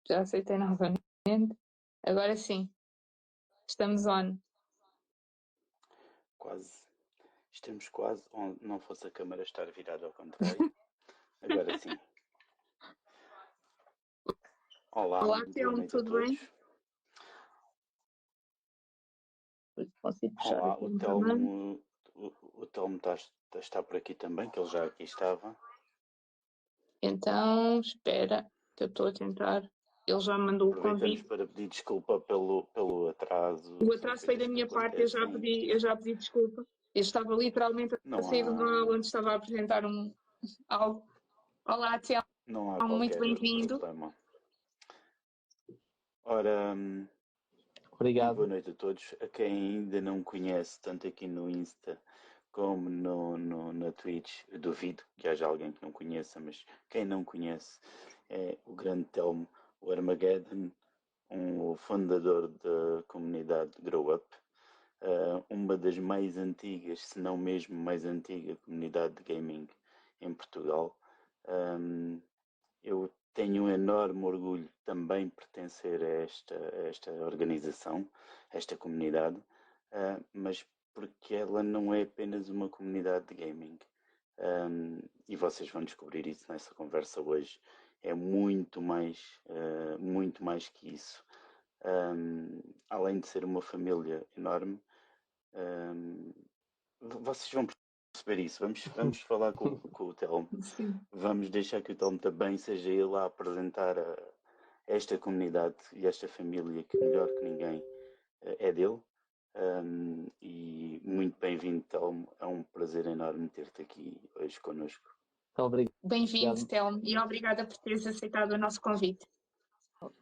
Já aceitei novamente. Agora sim, estamos on. Quase. Estamos quase onde não fosse a câmara estar virada ao contrário. Agora sim. Olá, Olá, boa Telmo, noite a tudo bem? todos. Posso ir puxar Olá, aqui também. o Telmo está por aqui também, que ele já aqui estava. Então, espera, que eu estou a tentar. Ele já me mandou o Aproveitamos convite. para pedir desculpa pelo atraso. O São atraso foi da coisas que minha parte, eu acontecem. já pedi desculpa. Eu estava literalmente a Não sair de uma há, aula onde estava a apresentar algo. Olá, Telmo, não há muito qualquer bem-vindo. problema. Ora, muito boa Obrigado. noite a todos. A quem ainda não conhece, tanto aqui no Insta como na Twitch, eu duvido que haja alguém que não conheça, mas quem não conhece é o grande Telmo, o Armageddon, o fundador da comunidade Grow Up, uma das mais antigas, se não mesmo mais antiga comunidade de gaming em Portugal. Eu tenho um enorme orgulho também pertencer a esta organização, a esta comunidade, mas porque ela não é apenas uma comunidade de gaming. E vocês vão descobrir isso nessa conversa hoje. É muito mais que isso. Além de ser uma família enorme, vocês vão perceber isso. Vamos falar com o Telmo. Sim. Vamos deixar que o Telmo também seja ele a apresentar esta comunidade e esta família que melhor que ninguém é dele. E muito bem-vindo, Telmo. É um prazer enorme ter-te aqui hoje connosco. Obrigado. Bem-vindo, Telmo, e obrigada por teres aceitado o nosso convite.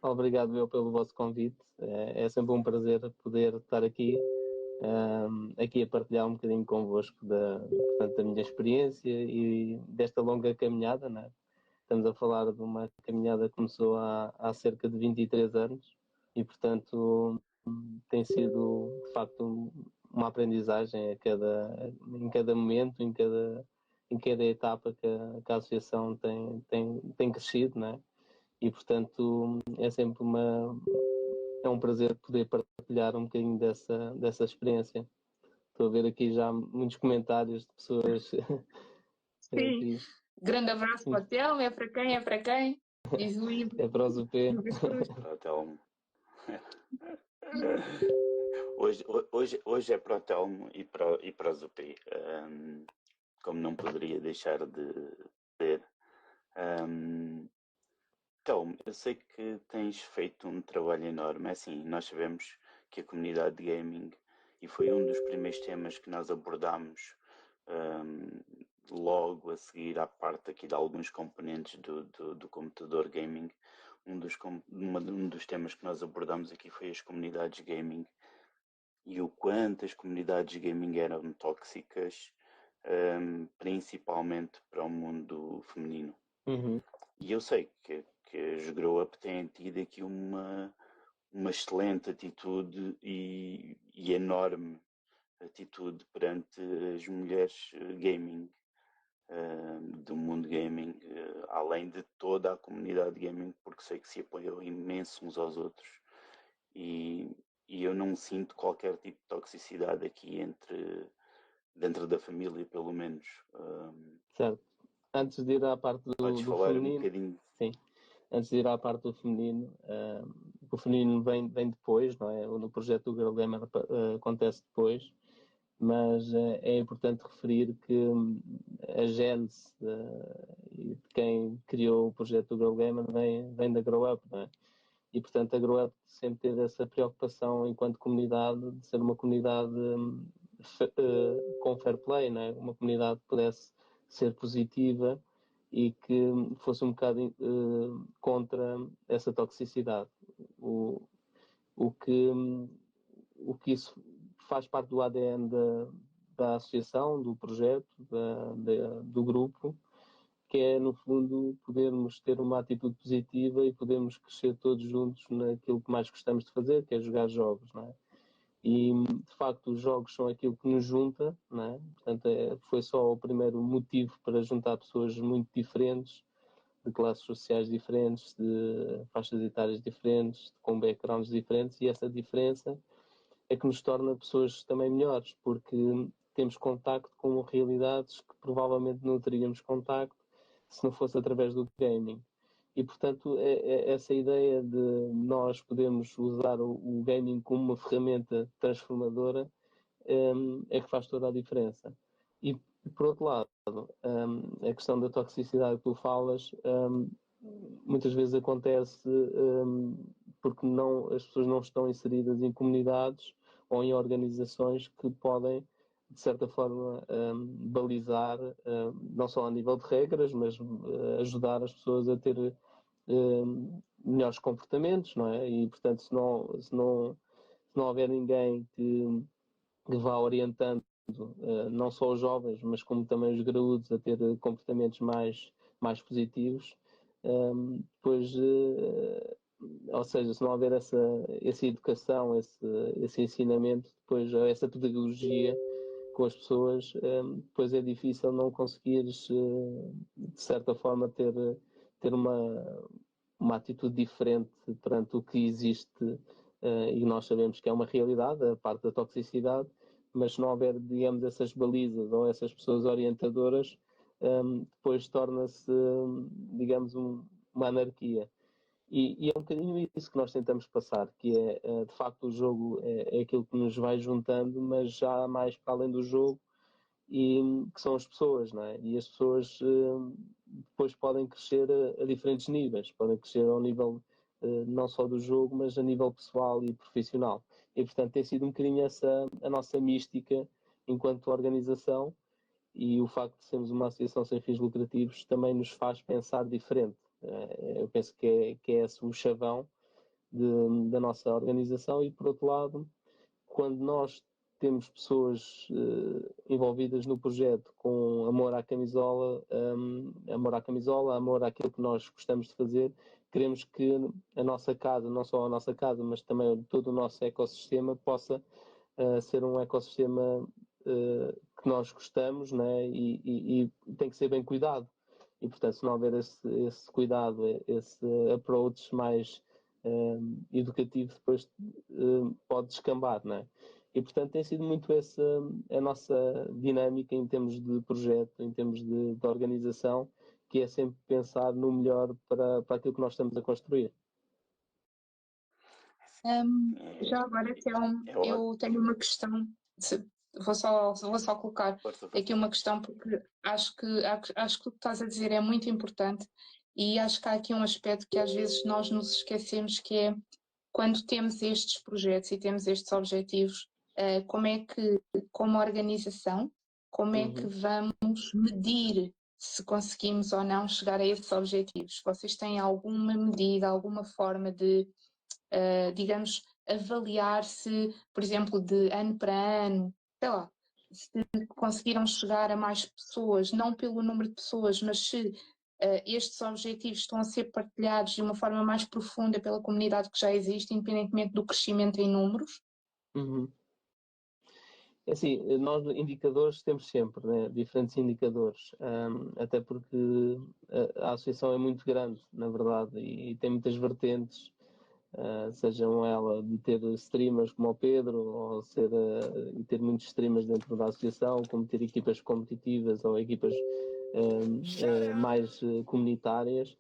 Obrigado eu pelo vosso convite. É sempre um prazer poder estar aqui, aqui a partilhar um bocadinho convosco portanto, da minha experiência e desta longa caminhada, né? Estamos a falar de uma caminhada que começou há cerca de 23 anos e, portanto, tem sido, de facto, uma aprendizagem em cada momento, em cada etapa que a associação tem crescido, né? E, portanto, é um prazer poder partilhar um bocadinho dessa experiência. Estou a ver aqui já muitos comentários de pessoas. Sim, grande abraço para o Telmo, é para quem? É para quem? Diz o Ivo. É para o Zupé. Para o Telmo. Hoje é para o Telmo e para o Zupi. Como não poderia deixar de ter. Telmo, eu sei que tens feito um trabalho enorme. É assim, nós sabemos que a comunidade de gaming, e foi um dos primeiros temas que nós abordámos logo a seguir à parte aqui de alguns componentes do computador gaming, um dos temas que nós abordamos aqui foi as comunidades gaming e o quanto as comunidades gaming eram tóxicas, principalmente para o mundo feminino. Uhum. E eu sei que as Grow Up têm tido aqui uma excelente atitude e enorme atitude perante as mulheres gaming, do mundo gaming, além de toda a comunidade gaming, porque sei que se apoiam imenso uns aos outros. E eu não sinto qualquer tipo de toxicidade aqui dentro da família, pelo menos. Certo. Antes de ir à parte Podes do falar um feminino, bocadinho? sim. Antes de ir à parte do feminino, o feminino vem depois, não é? No projeto do Girl Gamer acontece depois, mas é importante referir que a gênese de quem criou o projeto do Girl Gamer vem da Grow Up, não é? E, portanto, a Grow Up sempre teve essa preocupação enquanto comunidade de ser uma comunidade com fair play, não é? Uma comunidade que pudesse ser positiva e que fosse um bocado contra essa toxicidade. O que isso faz parte do ADN da associação, do projeto, do grupo, que é, no fundo, podermos ter uma atitude positiva e podermos crescer todos juntos naquilo que mais gostamos de fazer, que é jogar jogos, não é? E, de facto, os jogos são aquilo que nos junta, não é? Portanto, foi só o primeiro motivo para juntar pessoas muito diferentes, de classes sociais diferentes, de faixas etárias diferentes, com backgrounds diferentes, e essa diferença é que nos torna pessoas também melhores, porque temos contacto com realidades que provavelmente não teríamos contacto se não fosse através do gaming. E, portanto, essa ideia de nós podermos usar o gaming como uma ferramenta transformadora é que faz toda a diferença. E, por outro lado, a questão da toxicidade que tu falas muitas vezes acontece porque as pessoas não estão inseridas em comunidades ou em organizações que podem, de certa forma, balizar, não só a nível de regras, mas ajudar as pessoas a ter melhores comportamentos, não é? E, portanto, se não houver ninguém que vá orientando não só os jovens, mas como também os graúdos a ter comportamentos mais positivos, depois, ou seja, se não houver essa educação, esse ensinamento, depois essa pedagogia com as pessoas, depois é difícil não conseguires, de certa forma, ter uma atitude diferente perante o que existe, e nós sabemos que é uma realidade, a parte da toxicidade, mas se não houver, digamos, essas balizas ou essas pessoas orientadoras, depois torna-se, digamos, uma anarquia. E é um bocadinho isso que nós tentamos passar, que é, de facto, o jogo é aquilo que nos vai juntando, mas já mais para além do jogo, e que são as pessoas, não é? E as pessoas depois podem crescer a diferentes níveis, podem crescer ao nível não só do jogo, mas a nível pessoal e profissional. E, portanto, tem sido um bocadinho essa a nossa mística enquanto organização, e o facto de sermos uma associação sem fins lucrativos também nos faz pensar diferente. Eu penso que é esse o chavão da nossa organização. E, por outro lado, quando nós temos pessoas envolvidas no projeto com amor à camisola, amor àquilo que nós gostamos de fazer, queremos que a nossa casa, não só a nossa casa, mas também todo o nosso ecossistema possa ser um ecossistema que nós gostamos, né? E tem que ser bem cuidado. E, portanto, se não houver esse cuidado, esse approach mais educativo, depois pode descambar, não é? E, portanto, tem sido muito essa a nossa dinâmica em termos de projeto, em termos de organização, que é sempre pensar no melhor para aquilo que nós estamos a construir. Já agora, Telmo, eu tenho uma questão, vou só colocar aqui uma questão, porque acho que o que estás a dizer é muito importante, e acho que há aqui um aspecto que às vezes nós nos esquecemos, que é quando temos estes projetos e temos estes objetivos, como é que, como organização, como é que vamos medir se conseguimos ou não chegar a esses objetivos? Vocês têm alguma medida, alguma forma de, digamos, avaliar se, por exemplo, de ano para ano, sei lá, se conseguiram chegar a mais pessoas, não pelo número de pessoas, mas se estes objetivos estão a ser partilhados de uma forma mais profunda pela comunidade que já existe, independentemente do crescimento em números? É assim, nós indicadores temos sempre, né? Diferentes indicadores, até porque a associação é muito grande, na verdade, e tem muitas vertentes, sejam ela de ter streamers como o Pedro, ou ter muitos streamers dentro da associação, como ter equipas competitivas ou equipas mais comunitárias.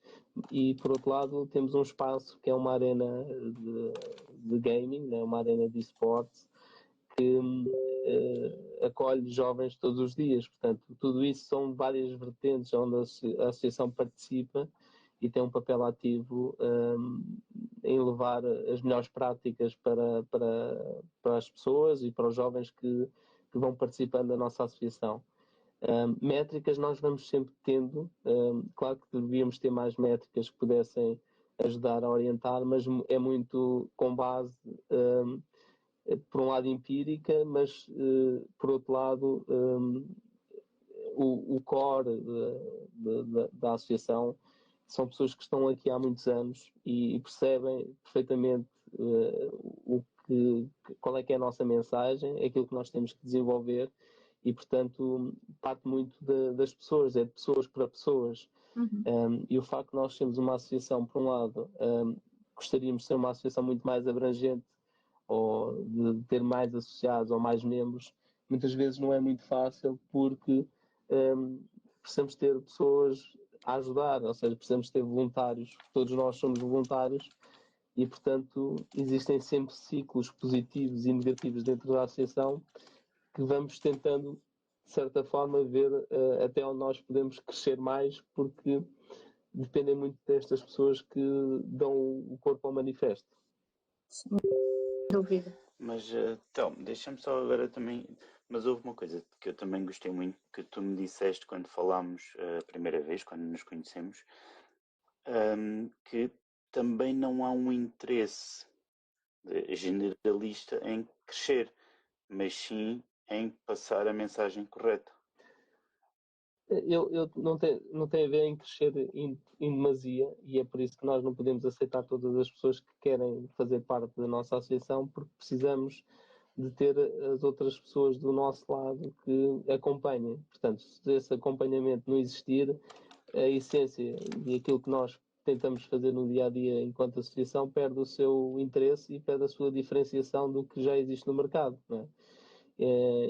E, por outro lado, temos um espaço que é uma arena de gaming, né? Uma arena de esportes, que acolhe jovens todos os dias. Portanto, tudo isso são várias vertentes onde a associação participa e tem um papel ativo em levar as melhores práticas para as pessoas e para os jovens que vão participando da nossa associação. Métricas nós vamos sempre tendo, claro que devíamos ter mais métricas que pudessem ajudar a orientar, mas é muito com base por um lado empírica, mas por outro lado o core da associação são pessoas que estão aqui há muitos anos e percebem perfeitamente qual é que é a nossa mensagem, aquilo que nós temos que desenvolver, e portanto parte muito das pessoas, é de pessoas para pessoas. E o facto de nós sermos uma associação, por um lado, gostaríamos de ser uma associação muito mais abrangente ou de ter mais associados ou mais membros, muitas vezes não é muito fácil porque precisamos ter pessoas a ajudar, ou seja, precisamos ter voluntários, todos nós somos voluntários e, portanto, existem sempre ciclos positivos e negativos dentro da associação que vamos tentando, de certa forma, ver até onde nós podemos crescer mais, porque dependem muito destas pessoas que dão o corpo ao manifesto. Sem dúvida. Mas, então, deixa-me só agora também... Mas houve uma coisa que eu também gostei muito, que tu me disseste quando falámos a primeira vez, quando nos conhecemos, que também não há um interesse generalista em crescer, mas sim em passar a mensagem correta. Eu não tem a ver em crescer em demasia, e é por isso que nós não podemos aceitar todas as pessoas que querem fazer parte da nossa associação, porque precisamos de ter as outras pessoas do nosso lado que acompanhem. Portanto, se esse acompanhamento não existir, a essência e aquilo que nós tentamos fazer no dia a dia enquanto associação perde o seu interesse e perde a sua diferenciação do que já existe no mercado, não é?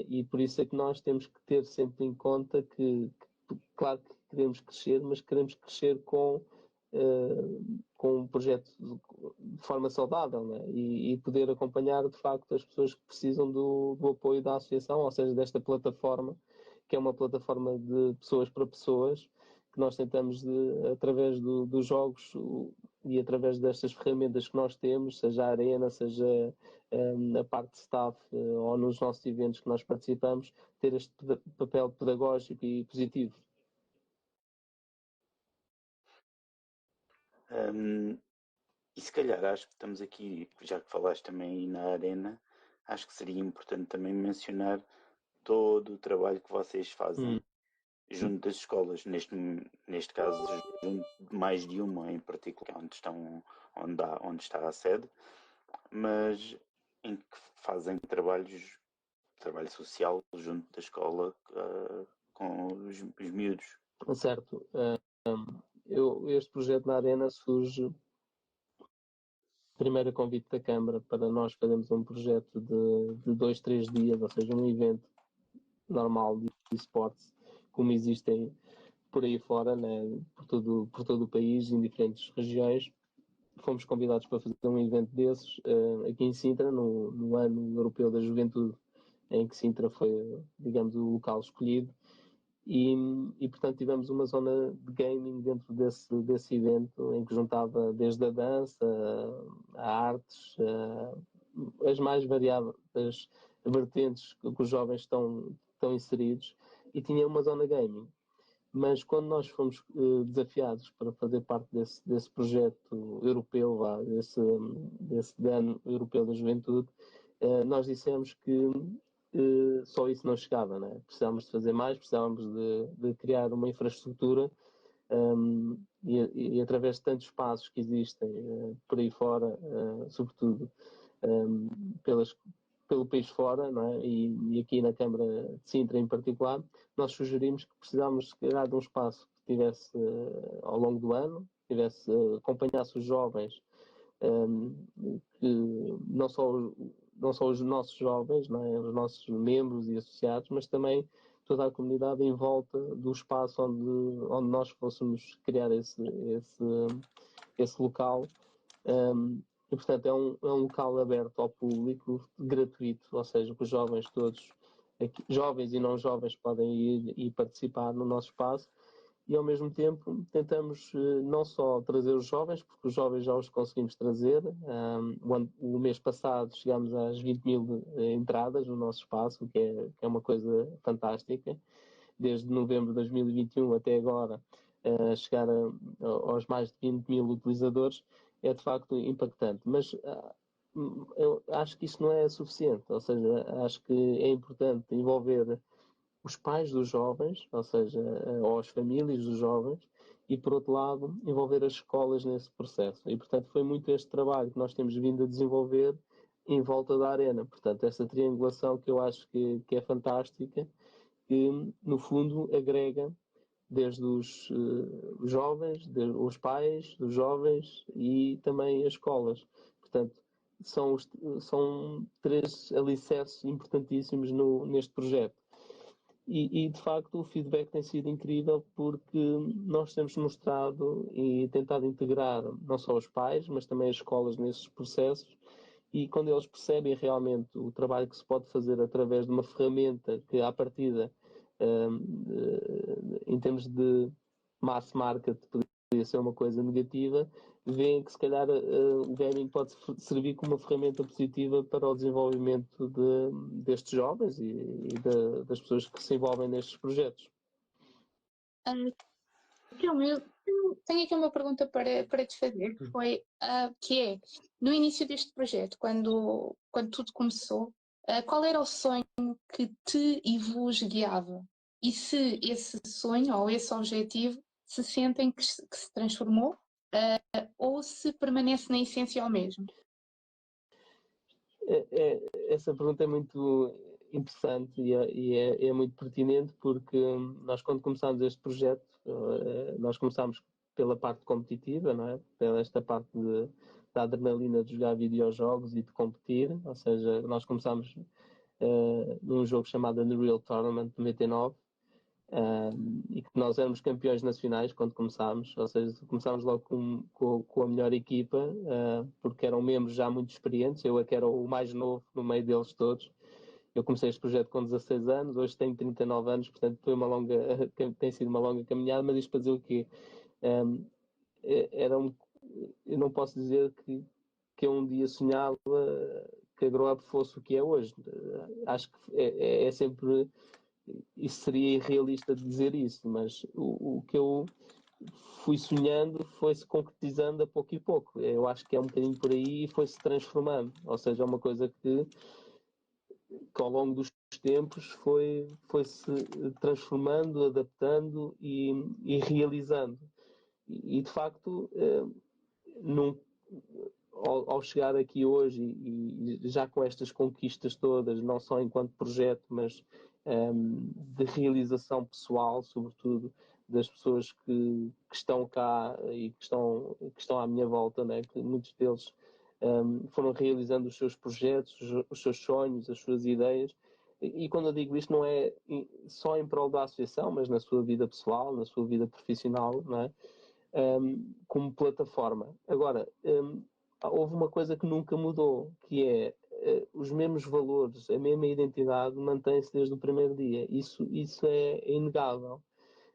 E por isso é que nós temos que ter sempre em conta que claro que queremos crescer, mas queremos crescer com um projeto de forma saudável, né? E poder acompanhar de facto as pessoas que precisam do apoio da associação, ou seja, desta plataforma, que é uma plataforma de pessoas para pessoas, que nós tentamos, através dos jogos e através destas ferramentas que nós temos, seja a Arena, seja a parte de staff ou nos nossos eventos que nós participamos, ter este papel pedagógico e positivo. E se calhar acho que estamos aqui, já que falaste também aí na Arena, acho que seria importante também mencionar todo o trabalho que vocês fazem junto das escolas, neste caso junto de mais de uma em particular, onde está a sede, mas em que fazem trabalho social junto da escola com os miúdos. Certo. Este projeto na Arena surge primeiro a convite da Câmara para nós fazermos um projeto de 2, 3 dias, ou seja, um evento normal de esportes, como existem por aí fora, né, por todo o país, em diferentes regiões. Fomos convidados para fazer um evento desses aqui em Sintra, no Ano Europeu da Juventude, em que Sintra foi, digamos, o local escolhido. E portanto tivemos uma zona de gaming dentro desse evento, em que juntava desde a dança, a artes, as mais variadas vertentes que os jovens estão inseridos, e tinha uma zona gaming. Mas quando nós fomos desafiados para fazer parte desse projeto europeu, desse Ano Europeu da Juventude, nós dissemos que só isso não chegava, né? Precisávamos de fazer mais, precisávamos de criar uma infraestrutura e através de tantos espaços que existem por aí fora, sobretudo pelo país fora, não é? E aqui na Câmara de Sintra em particular, nós sugerimos que precisávamos de criar um espaço que tivesse ao longo do ano, acompanhasse os jovens, que não só os nossos jovens, não é? Os nossos membros e associados, mas também toda a comunidade em volta do espaço onde nós fôssemos criar esse local. E, portanto, é um local aberto ao público, gratuito, ou seja, que os jovens todos, jovens e não jovens, podem ir e participar no nosso espaço. E, ao mesmo tempo, tentamos não só trazer os jovens, porque os jovens já os conseguimos trazer. O mês passado chegámos às 20.000 entradas no nosso espaço, que é uma coisa fantástica. Desde novembro de 2021 até agora, chegar aos mais de 20.000 utilizadores é de facto impactante. Mas eu acho que isso não é suficiente, ou seja, acho que é importante envolver os pais dos jovens, ou seja, ou as famílias dos jovens, e por outro lado, envolver as escolas nesse processo. E portanto foi muito este trabalho que nós temos vindo a desenvolver em volta da Arena. Portanto, essa triangulação que eu acho que é fantástica, que no fundo agrega desde os jovens, os pais, os jovens e também as escolas. Portanto, são três alicerces importantíssimos neste projeto. E, de facto, o feedback tem sido incrível porque nós temos mostrado e tentado integrar não só os pais, mas também as escolas nesses processos. E quando eles percebem realmente o trabalho que se pode fazer através de uma ferramenta que, à partida, em termos de mass market, poderia ser uma coisa negativa, veem que se calhar o gaming pode servir como uma ferramenta positiva para o desenvolvimento destes jovens e das pessoas que se envolvem nestes projetos. Então, eu tenho aqui uma pergunta para te fazer, que é, no início deste projeto, quando tudo começou, qual era o sonho que te e vos guiava? E se esse sonho ou esse objetivo se sentem que se transformou ou se permanece na essência ao mesmo? Essa pergunta é muito interessante e é muito pertinente porque nós, quando começámos este projeto, nós começámos pela parte competitiva, não é? Pela esta parte da adrenalina de jogar videojogos e de competir, ou seja, nós começámos num jogo chamado Unreal Tournament 99, e que nós éramos campeões nacionais quando começámos, ou seja, começámos logo com a melhor equipa, porque eram membros já muito experientes, eu é que era o mais novo no meio deles todos. Eu comecei este projeto com 16 anos, hoje tenho 39 anos, portanto tem sido uma longa caminhada, mas isto para dizer o quê? Eu não posso dizer que eu um dia sonhava que a Grow Up fosse o que é hoje. Acho que é sempre... Isso seria irrealista de dizer isso, mas o que eu fui sonhando foi-se concretizando a pouco e pouco. Eu acho que é um bocadinho por aí e foi-se transformando. Ou seja, é uma coisa que ao longo dos tempos foi-se transformando, adaptando e realizando. E de facto, ao chegar aqui hoje e já com estas conquistas todas, não só enquanto projeto, mas de realização pessoal, sobretudo das pessoas que estão cá e que estão à minha volta, né? Que muitos deles foram realizando os seus projetos, os seus sonhos, as suas ideias. E quando eu digo isto, não é só em prol da associação, mas na sua vida pessoal, na sua vida profissional, não é? Como plataforma. Agora, houve uma coisa que nunca mudou, que é os mesmos valores, a mesma identidade mantém-se desde o primeiro dia. Isso é inegável.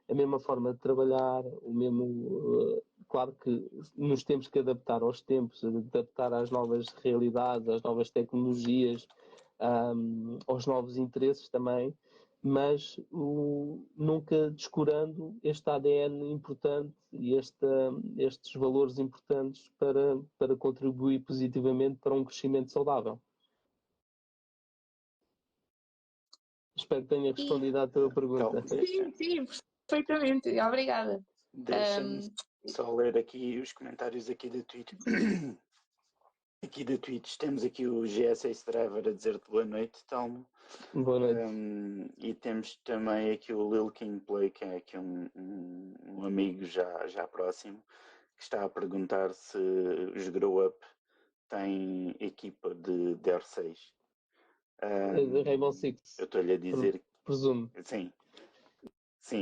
A mesma forma de trabalhar, o mesmo... claro que nos temos que adaptar aos tempos, adaptar às novas realidades, às novas tecnologias, aos novos interesses também, mas nunca descurando este ADN importante e estes valores importantes para contribuir positivamente para um crescimento saudável. Espero que tenha respondido à tua pergunta. Sim, perfeitamente. Obrigada. Deixa-me só ler aqui os comentários aqui da Twitch. Aqui da Twitch temos aqui o GS Driver a dizer-te boa noite, Telmo. Boa noite. E temos também aqui o Lil King Play, que é aqui um amigo já próximo, que está a perguntar se os Grow Up têm equipa de DR6. Rainbow Six. Eu estou-lhe a dizer... Presumo. Sim,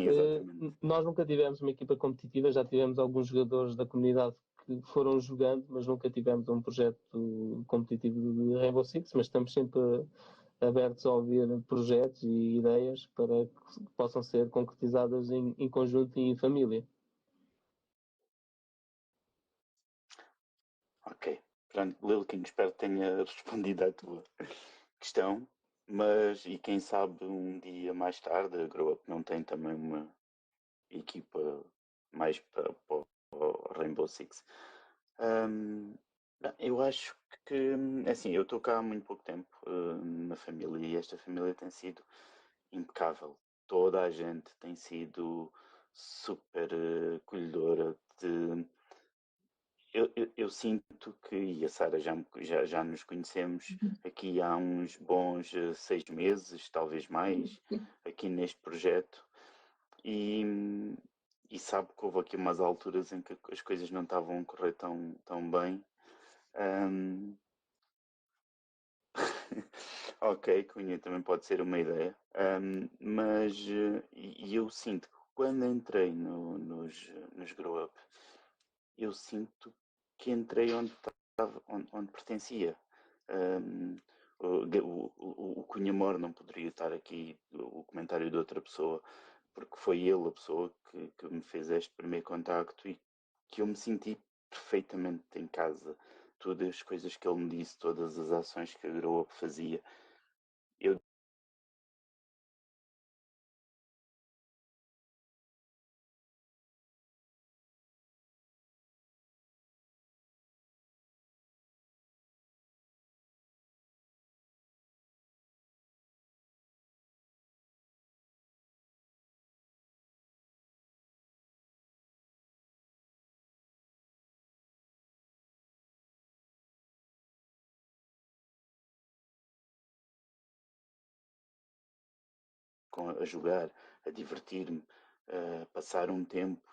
exatamente. Nós nunca tivemos uma equipa competitiva, já tivemos alguns jogadores da comunidade que foram jogando, mas nunca tivemos um projeto competitivo de Rainbow Six, mas estamos sempre abertos a ouvir projetos e ideias para que possam ser concretizadas em conjunto e em família. Ok. Pronto, Lilkin, espero que tenha respondido à tua questão, mas e quem sabe um dia mais tarde a Grow Up não tem também uma equipa mais para o Rainbow Six. Eu acho que, assim, eu estou cá há muito pouco tempo na família e esta família tem sido impecável. Toda a gente tem sido super acolhedora. Eu sinto que, e a Sara já nos conhecemos aqui há uns bons 6 meses, talvez mais, aqui neste projeto. E e sabe que houve aqui umas alturas em que as coisas não estavam a correr tão bem. Ok, Cunha também pode ser uma ideia, mas eu sinto que quando entrei nos Grow Up, eu sinto que entrei onde pertencia. O Cunha Mor não poderia estar aqui, o comentário de outra pessoa, porque foi ele a pessoa que me fez este primeiro contacto e que eu me senti perfeitamente em casa. Todas as coisas que ele me disse, todas as ações que a Grow Up fazia, eu a jogar, a divertir-me, a passar um tempo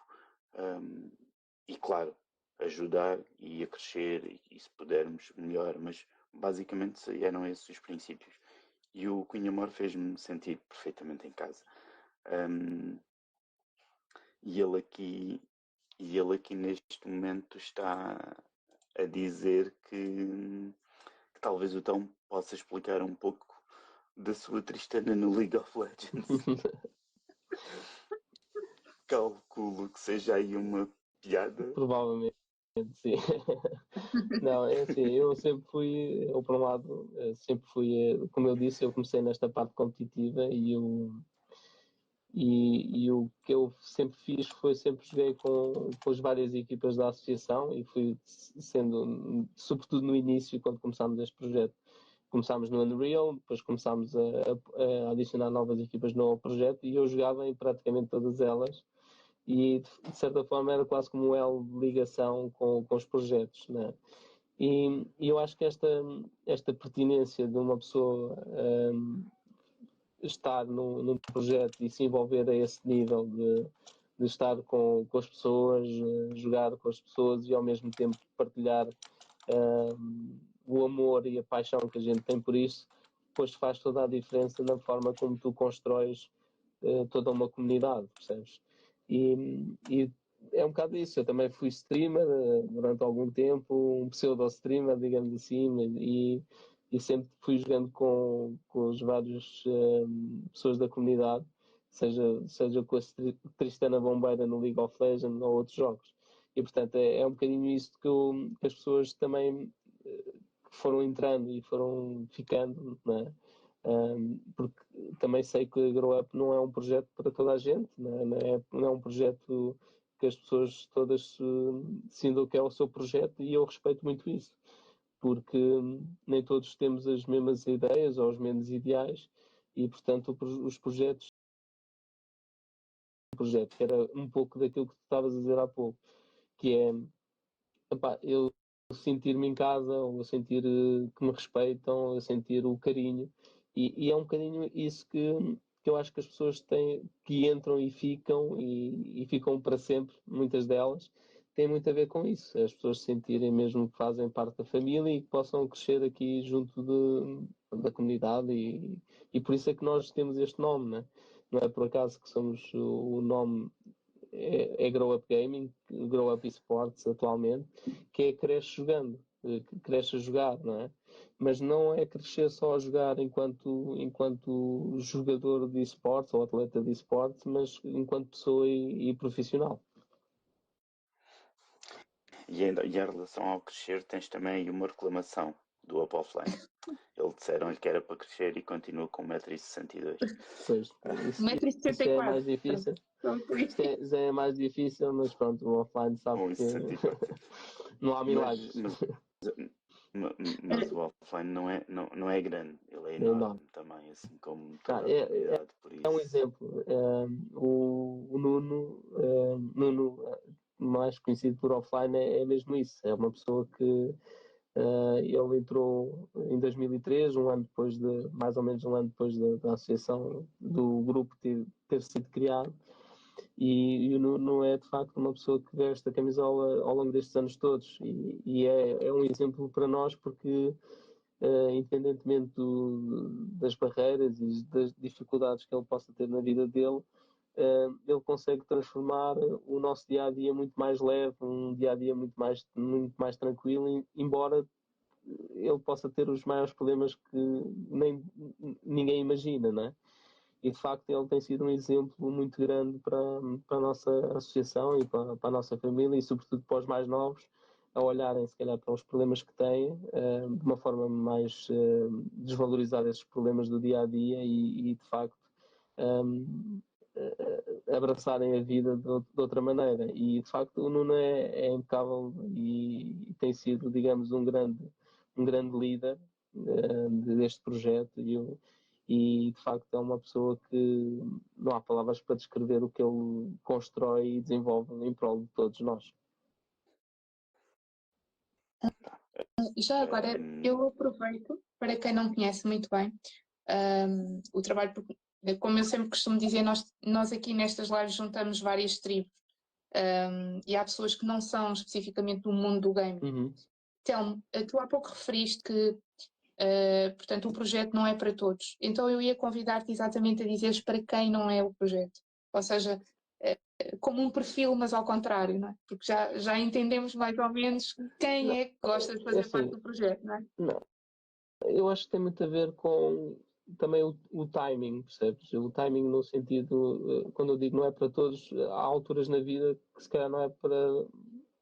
e, claro, ajudar e a crescer e se pudermos melhor, mas basicamente eram esses os princípios. E o Cunha Mor fez-me sentir perfeitamente em casa. E ele aqui neste momento está a dizer que talvez o Tom possa explicar um pouco da sua Tristana no League of Legends. Calculo que seja aí uma piada. Provavelmente, sim. Não, é assim, eu sempre fui, eu por um lado, sempre fui, como eu disse, eu comecei nesta parte competitiva e o que eu sempre fiz foi sempre joguei com as várias equipas da associação e fui sendo, sobretudo no início, quando começámos este projeto, começámos no Unreal, depois começámos a adicionar novas equipas no projeto e eu jogava em praticamente todas elas e de certa forma era quase como um elo de ligação com os projetos, né? E eu acho que esta pertinência de uma pessoa estar num projeto e se envolver a esse nível de estar com as pessoas, jogar com as pessoas e ao mesmo tempo partilhar o amor e a paixão que a gente tem por isso, depois faz toda a diferença na forma como tu constróis toda uma comunidade, percebes? E é um bocado isso. Eu também fui streamer durante algum tempo, um pseudo-streamer, digamos assim, e sempre fui jogando com os vários pessoas da comunidade, seja com a Tristana Bombeira no League of Legends ou outros jogos. E portanto é um bocadinho isso que as pessoas também foram entrando e foram ficando, não é? Porque também sei que o Grow Up não é um projeto para toda a gente, não é um projeto que as pessoas todas sintam que é o seu projeto e eu respeito muito isso, porque nem todos temos as mesmas ideias ou os mesmos ideais e, portanto, os projetos, que era um pouco daquilo que tu estavas a dizer há pouco, que é, epá, eu sentir-me em casa, ou sentir que me respeitam, eu sentir o carinho. E é um bocadinho isso que eu acho que as pessoas têm, que entram e ficam para sempre, muitas delas, tem muito a ver com isso. As pessoas sentirem mesmo que fazem parte da família e que possam crescer aqui junto da comunidade e por isso é que nós temos este nome, né? Não é por acaso que somos o nome é Grow Up Gaming, Grow Up Esports atualmente, que é cresce jogando, cresce a jogar, não é? Mas não é crescer só a jogar enquanto jogador de esportes ou atleta de esportes, mas enquanto pessoa e profissional. E em relação ao crescer, tens também aí uma reclamação do Up Offline. Eles disseram-lhe que era para crescer e continua com 1,62 m. Pois, isso é mais difícil. Já é mais difícil, mas pronto, o offline sabe que não há milagres. Mas o offline não é grande, ele é enorme também, assim como toda a comunidade. Por isso. É um exemplo. O Nuno, mais conhecido por offline, é mesmo isso. É uma pessoa que ele entrou em 2003, mais ou menos um ano depois da associação, do grupo ter sido criado. E o Nuno é de facto uma pessoa que veste a camisola ao longo destes anos todos e é um exemplo para nós porque independentemente das barreiras e das dificuldades que ele possa ter na vida dele, ele consegue transformar o nosso dia-a-dia muito mais leve, um dia-a-dia muito mais tranquilo, embora ele possa ter os maiores problemas que nem ninguém imagina, não é? E de facto ele tem sido um exemplo muito grande para a nossa associação e para a nossa família e sobretudo para os mais novos a olharem se calhar para os problemas que têm de uma forma mais desvalorizar esses problemas do dia a dia e de facto abraçarem a vida de outra maneira. E de facto o Nuno é impecável e tem sido, digamos, um grande líder deste projeto e de facto é uma pessoa que não há palavras para descrever o que ele constrói e desenvolve em prol de todos nós. Já agora, eu aproveito, para quem não conhece muito bem o trabalho, porque, como eu sempre costumo dizer, nós aqui nestas lives juntamos várias tribos e há pessoas que não são especificamente do mundo do game. Uhum. Então, tu há pouco referiste que portanto, o projeto não é para todos. Então eu ia convidar-te exatamente a dizeres para quem não é o projeto. Ou seja, como um perfil, mas ao contrário, não é? Porque já entendemos mais ou menos quem é que gosta de fazer assim, parte do projeto, não é? Não. Eu acho que tem muito a ver com também o timing, percebes? O timing no sentido, quando eu digo não é para todos, há alturas na vida que se calhar não é para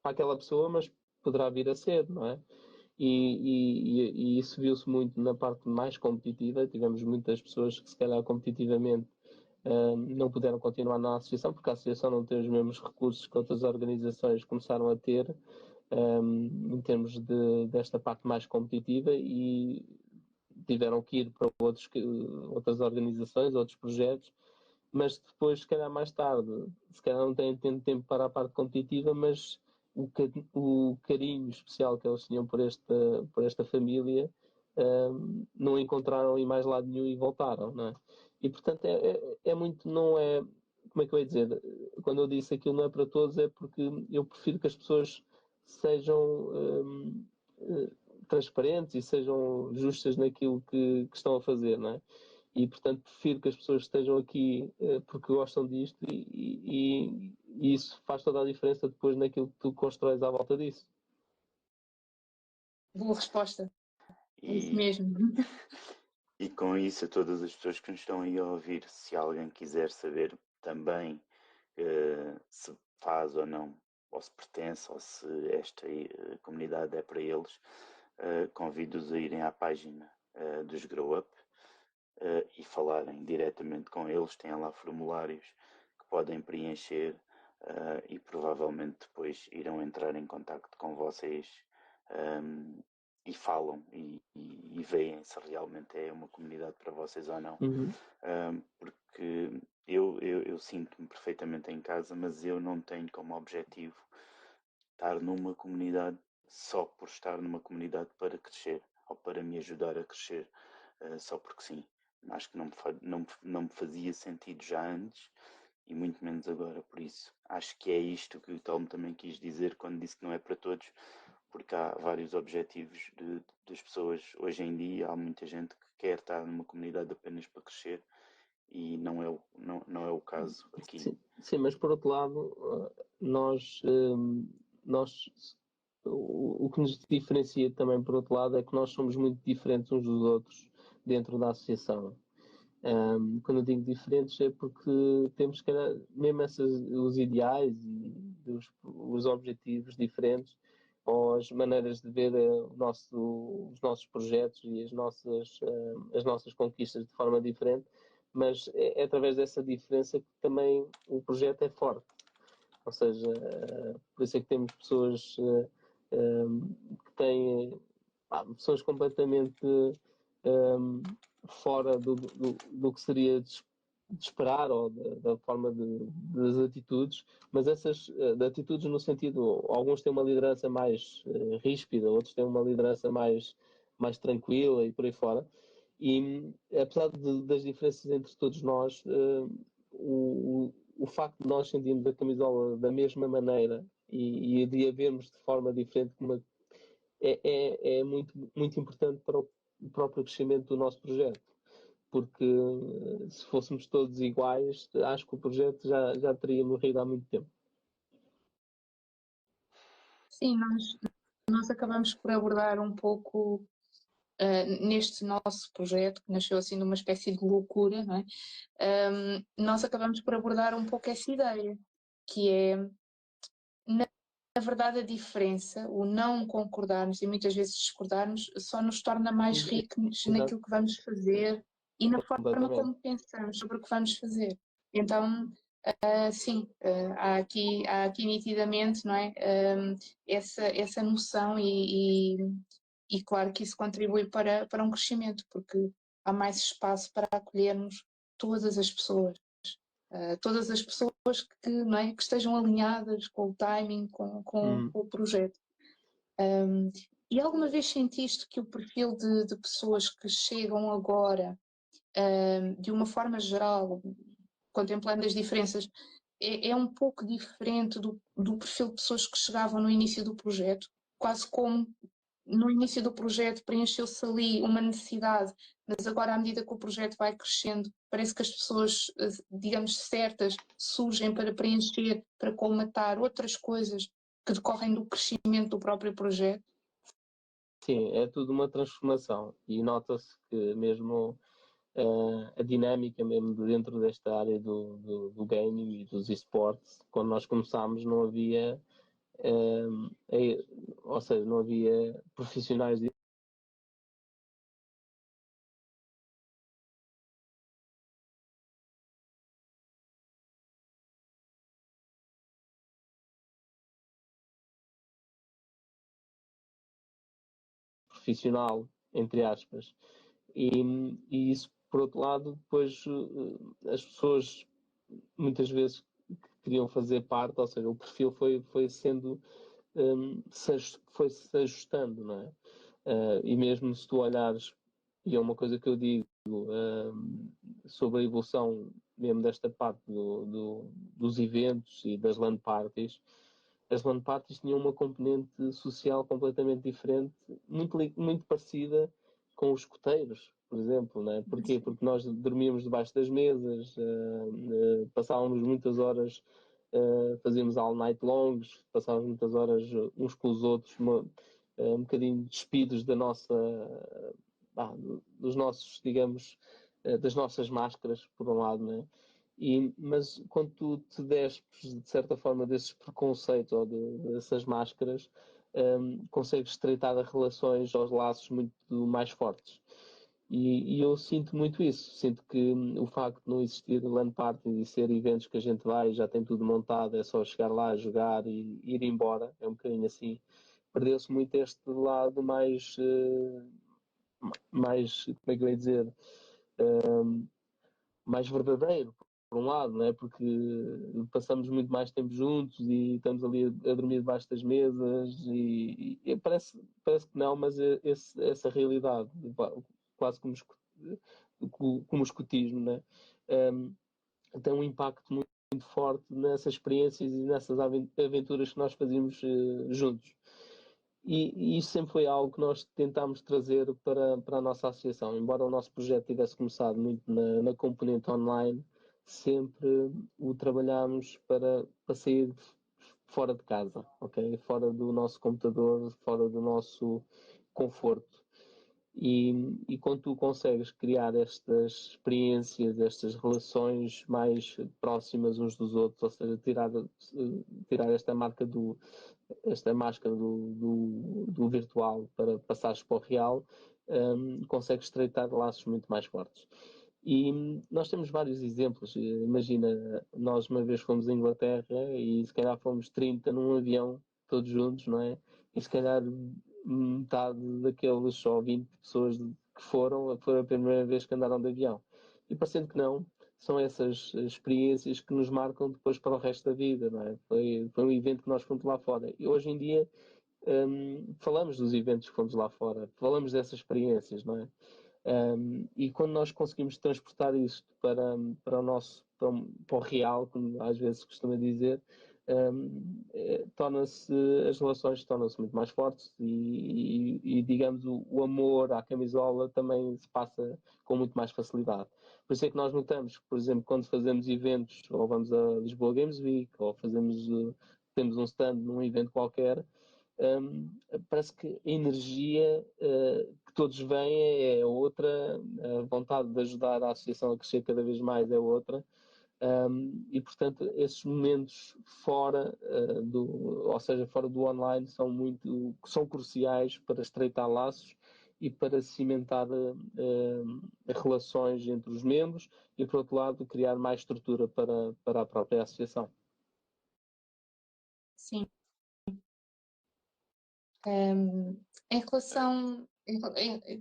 aquela pessoa, mas poderá vir a ser, não é? E isso viu-se muito na parte mais competitiva. Tivemos muitas pessoas que, se calhar, competitivamente não puderam continuar na associação, porque a associação não tem os mesmos recursos que outras organizações começaram a ter em termos desta parte mais competitiva e tiveram que ir para outras organizações, outros projetos, mas depois, se calhar mais tarde, se calhar não têm tempo para a parte competitiva, mas o carinho especial que eles tinham por esta família não encontraram em mais lado nenhum e voltaram, não é? E portanto é muito, não é, como é que eu ia dizer, quando eu disse aquilo não é para todos é porque eu prefiro que as pessoas sejam transparentes e sejam justas naquilo que estão a fazer, não é? E portanto prefiro que as pessoas estejam aqui porque gostam disto e isso faz toda a diferença depois naquilo que tu constróis à volta disso. Boa resposta. É isso mesmo. E com isso, a todas as pessoas que nos estão aí a ouvir, se alguém quiser saber também se faz ou não, ou se pertence, ou se esta comunidade é para eles, convido-os a irem à página dos Grow Up e falarem diretamente com eles. Têm lá formulários que podem preencher e provavelmente depois irão entrar em contacto com vocês e falam e veem se realmente é uma comunidade para vocês ou não. Uhum. Porque eu sinto-me perfeitamente em casa, mas eu não tenho como objetivo estar numa comunidade só por estar numa comunidade para crescer ou para me ajudar a crescer só porque sim. Acho que não me fazia sentido já antes e muito menos agora, por isso acho que é isto que o Tom também quis dizer quando disse que não é para todos, porque há vários objetivos das pessoas hoje em dia. Há muita gente que quer estar numa comunidade apenas para crescer e não é o caso aqui. Sim, mas por outro lado, nós o que nos diferencia também por outro lado é que nós somos muito diferentes uns dos outros dentro da associação. Quando eu digo diferentes é porque temos mesmo os ideais e os objetivos diferentes ou as maneiras de ver os nossos projetos e as nossas conquistas de forma diferente, mas é através dessa diferença que também o projeto é forte. Ou seja, por isso é que temos pessoas que têm pessoas completamente fora do que seria de esperar ou da forma das atitudes, mas essas de atitudes no sentido, alguns têm uma liderança mais ríspida, outros têm uma liderança mais tranquila e por aí fora. E apesar das diferenças entre todos nós, o facto de nós sentirmos a camisola da mesma maneira e de a vermos de forma diferente é muito, muito importante para o próprio crescimento do nosso projeto. Porque se fôssemos todos iguais, acho que o projeto já teria morrido há muito tempo. Sim, nós acabamos por abordar um pouco neste nosso projeto, que nasceu assim de uma espécie de loucura, não é? Nós acabamos por abordar um pouco essa ideia, que é, na verdade, a diferença, o não concordarmos e muitas vezes discordarmos, só nos torna mais ricos naquilo que vamos fazer e na forma como pensamos sobre o que vamos fazer. Então, sim, há aqui nitidamente, não é? Essa noção e claro que isso contribui para um crescimento, porque há mais espaço para acolhermos todas as pessoas. Todas as pessoas não é, que estejam alinhadas com o timing, com o projeto. E alguma vez sentiste que o perfil de pessoas que chegam agora, de uma forma geral, contemplando as diferenças, é um pouco diferente do perfil de pessoas que chegavam no início do projeto, quase como no início do projeto preencheu-se ali uma necessidade, mas agora à medida que o projeto vai crescendo, parece que as pessoas, digamos, certas surgem para preencher, para colmatar outras coisas que decorrem do crescimento do próprio projeto. Sim, é tudo uma transformação e nota-se que mesmo a dinâmica mesmo dentro desta área do gaming e dos esportes, quando nós começámos não havia ou seja, não havia profissionais profissional, entre aspas. E isso, por outro lado, depois as pessoas muitas vezes queriam fazer parte, ou seja, o perfil foi sendo foi-se ajustando, não é? E mesmo se tu olhares, e é uma coisa que eu digo sobre a evolução mesmo desta parte dos eventos e das LAN parties, as LAN parties tinham uma componente social completamente diferente, muito parecida com os escoteiros, por exemplo, não é? Porquê? Porque nós dormíamos debaixo das mesas, passávamos muitas horas, fazíamos all night longs, passávamos muitas horas uns com os outros, um bocadinho despidos da nossa, dos nossos, digamos, das nossas máscaras, por um lado, não é? Mas quando tu te despes, de certa forma, desses preconceitos ou dessas máscaras, consegues estreitar as relações aos laços muito mais fortes. E eu sinto muito isso. Sinto que o facto de não existir LAN parties e ser eventos que a gente vai, já tem tudo montado, é só chegar lá, jogar e ir embora, é um bocadinho assim. Perdeu-se muito este lado mais, como é que eu ia dizer, mais verdadeiro, por um lado, não é? Porque passamos muito mais tempo juntos e estamos ali a dormir debaixo das mesas e parece que não, mas essa realidade, quase como o escotismo, né? Tem um impacto muito, muito forte nessas experiências e nessas aventuras que nós fazíamos juntos. E isso sempre foi algo que nós tentámos trazer para a nossa associação. Embora o nosso projeto tivesse começado muito na componente online, sempre o trabalhámos para sair fora de casa, ok? Fora do nosso computador, fora do nosso conforto. E quando tu consegues criar estas experiências, estas relações mais próximas uns dos outros, ou seja, tirar esta máscara do virtual para passares para o real, consegues estreitar laços muito mais fortes. E nós temos vários exemplos. Imagina, nós uma vez fomos à Inglaterra e se calhar fomos 30 num avião, todos juntos, não é? E se calhar metade daqueles, só 20 pessoas que foi a primeira vez que andaram de avião. E parecendo que não, são essas experiências que nos marcam depois para o resto da vida, não é? Foi um evento que nós fomos lá fora. E hoje em dia falamos dos eventos que fomos lá fora, falamos dessas experiências, não é? E quando nós conseguimos transportar isto para o nosso para o real, como às vezes costuma dizer, as relações tornam-se muito mais fortes e digamos, o amor à camisola também se passa com muito mais facilidade. Por isso é que nós notamos, por exemplo, quando fazemos eventos, ou vamos a Lisboa Games Week, ou temos um stand num evento qualquer, parece que a energia que todos veem é outra, a vontade de ajudar a associação a crescer cada vez mais é outra. E portanto esses momentos fora ou seja, fora do online são cruciais para estreitar laços e para cimentar relações entre os membros e, por outro lado, criar mais estrutura para a própria associação. Sim. Em relação...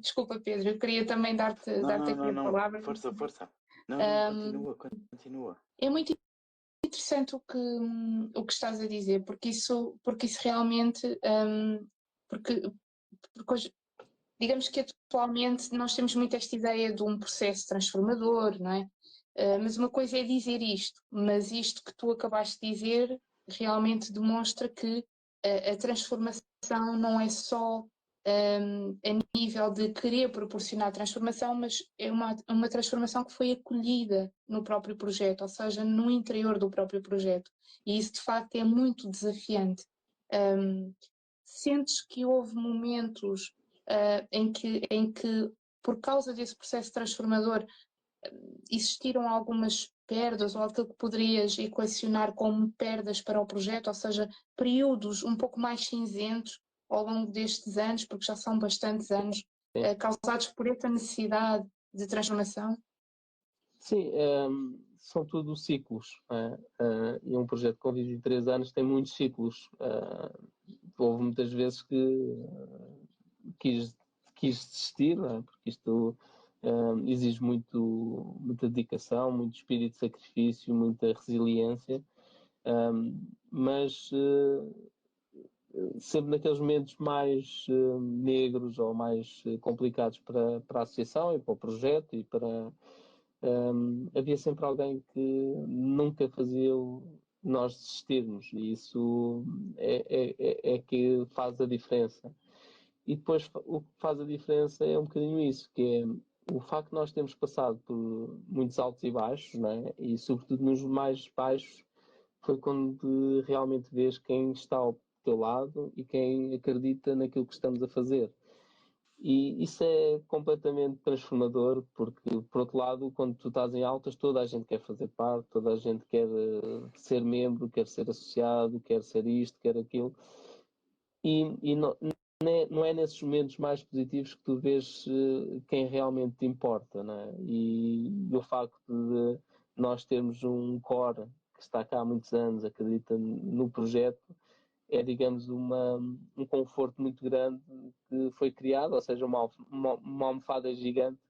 Desculpa, Pedro, eu queria também dar-te aqui a palavra. Força. Não, continua. É muito interessante o que estás a dizer, porque isso realmente, porque hoje, digamos que atualmente nós temos muito esta ideia de um processo transformador, não é? Mas uma coisa é dizer isto, mas isto que tu acabaste de dizer realmente demonstra que a transformação não é só a nível de querer proporcionar transformação, mas é uma transformação que foi acolhida no próprio projeto, ou seja, no interior do próprio projeto. E isso, de facto, é muito desafiante. Sentes que houve momentos em que, por causa desse processo transformador, existiram algumas perdas ou aquilo que poderias equacionar como perdas para o projeto, ou seja, períodos um pouco mais cinzentos ao longo destes anos, porque já são bastantes anos, causados por essa necessidade de transformação? Sim, são tudo ciclos. E um projeto com 23 anos tem muitos ciclos. Houve muitas vezes que quis desistir, porque isto exige muita dedicação, muito espírito de sacrifício, muita resiliência, mas sempre naqueles momentos mais negros ou mais complicados para a associação e para o projeto e para... havia sempre alguém que nunca fazia nós desistirmos, e isso é que faz a diferença. E depois o que faz a diferença é um bocadinho isso, que é o facto de nós termos passado por muitos altos e baixos, não é? E sobretudo nos mais baixos foi quando realmente vês quem está ao teu lado e quem acredita naquilo que estamos a fazer. E isso é completamente transformador, porque, por outro lado, quando tu estás em altas, toda a gente quer fazer parte, toda a gente quer ser membro, quer ser associado, quer ser isto, quer aquilo. E não é nesses momentos mais positivos que tu vês quem realmente te importa, não é? E o facto de nós termos um core que está cá há muitos anos, acredita no projeto, é, digamos, um conforto muito grande que foi criado, ou seja, uma almofada gigante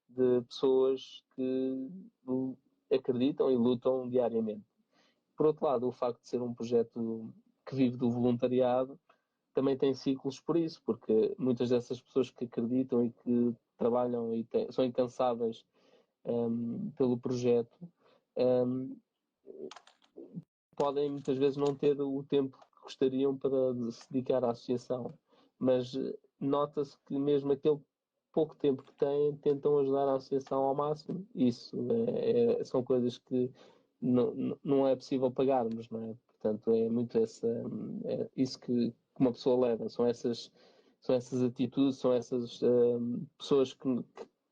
de pessoas que acreditam e lutam diariamente. Por outro lado, o facto de ser um projeto que vive do voluntariado também tem ciclos por isso, porque muitas dessas pessoas que acreditam e que trabalham e são incansáveis pelo projeto podem muitas vezes não ter o tempo que gostariam para se dedicar à associação, mas nota-se que mesmo aquele pouco tempo que têm tentam ajudar a associação ao máximo. Isso são coisas que não é possível pagarmos, não é? Portanto, é muito isso que uma pessoa leva, são essas atitudes, são essas pessoas que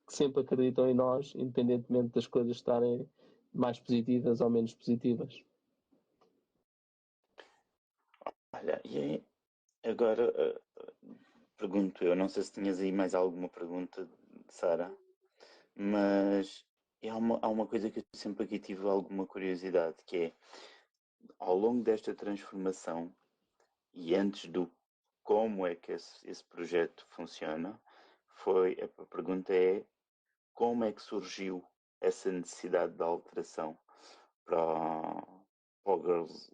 sempre acreditam em nós, independentemente das coisas estarem mais positivas ou menos positivas. Olha, e agora pergunto eu, não sei se tinhas aí mais alguma pergunta, Sara, mas há uma coisa que eu sempre aqui tive alguma curiosidade, que é, ao longo desta transformação e antes do como é que esse projeto funciona, a pergunta é como é que surgiu essa necessidade de alteração para o Girls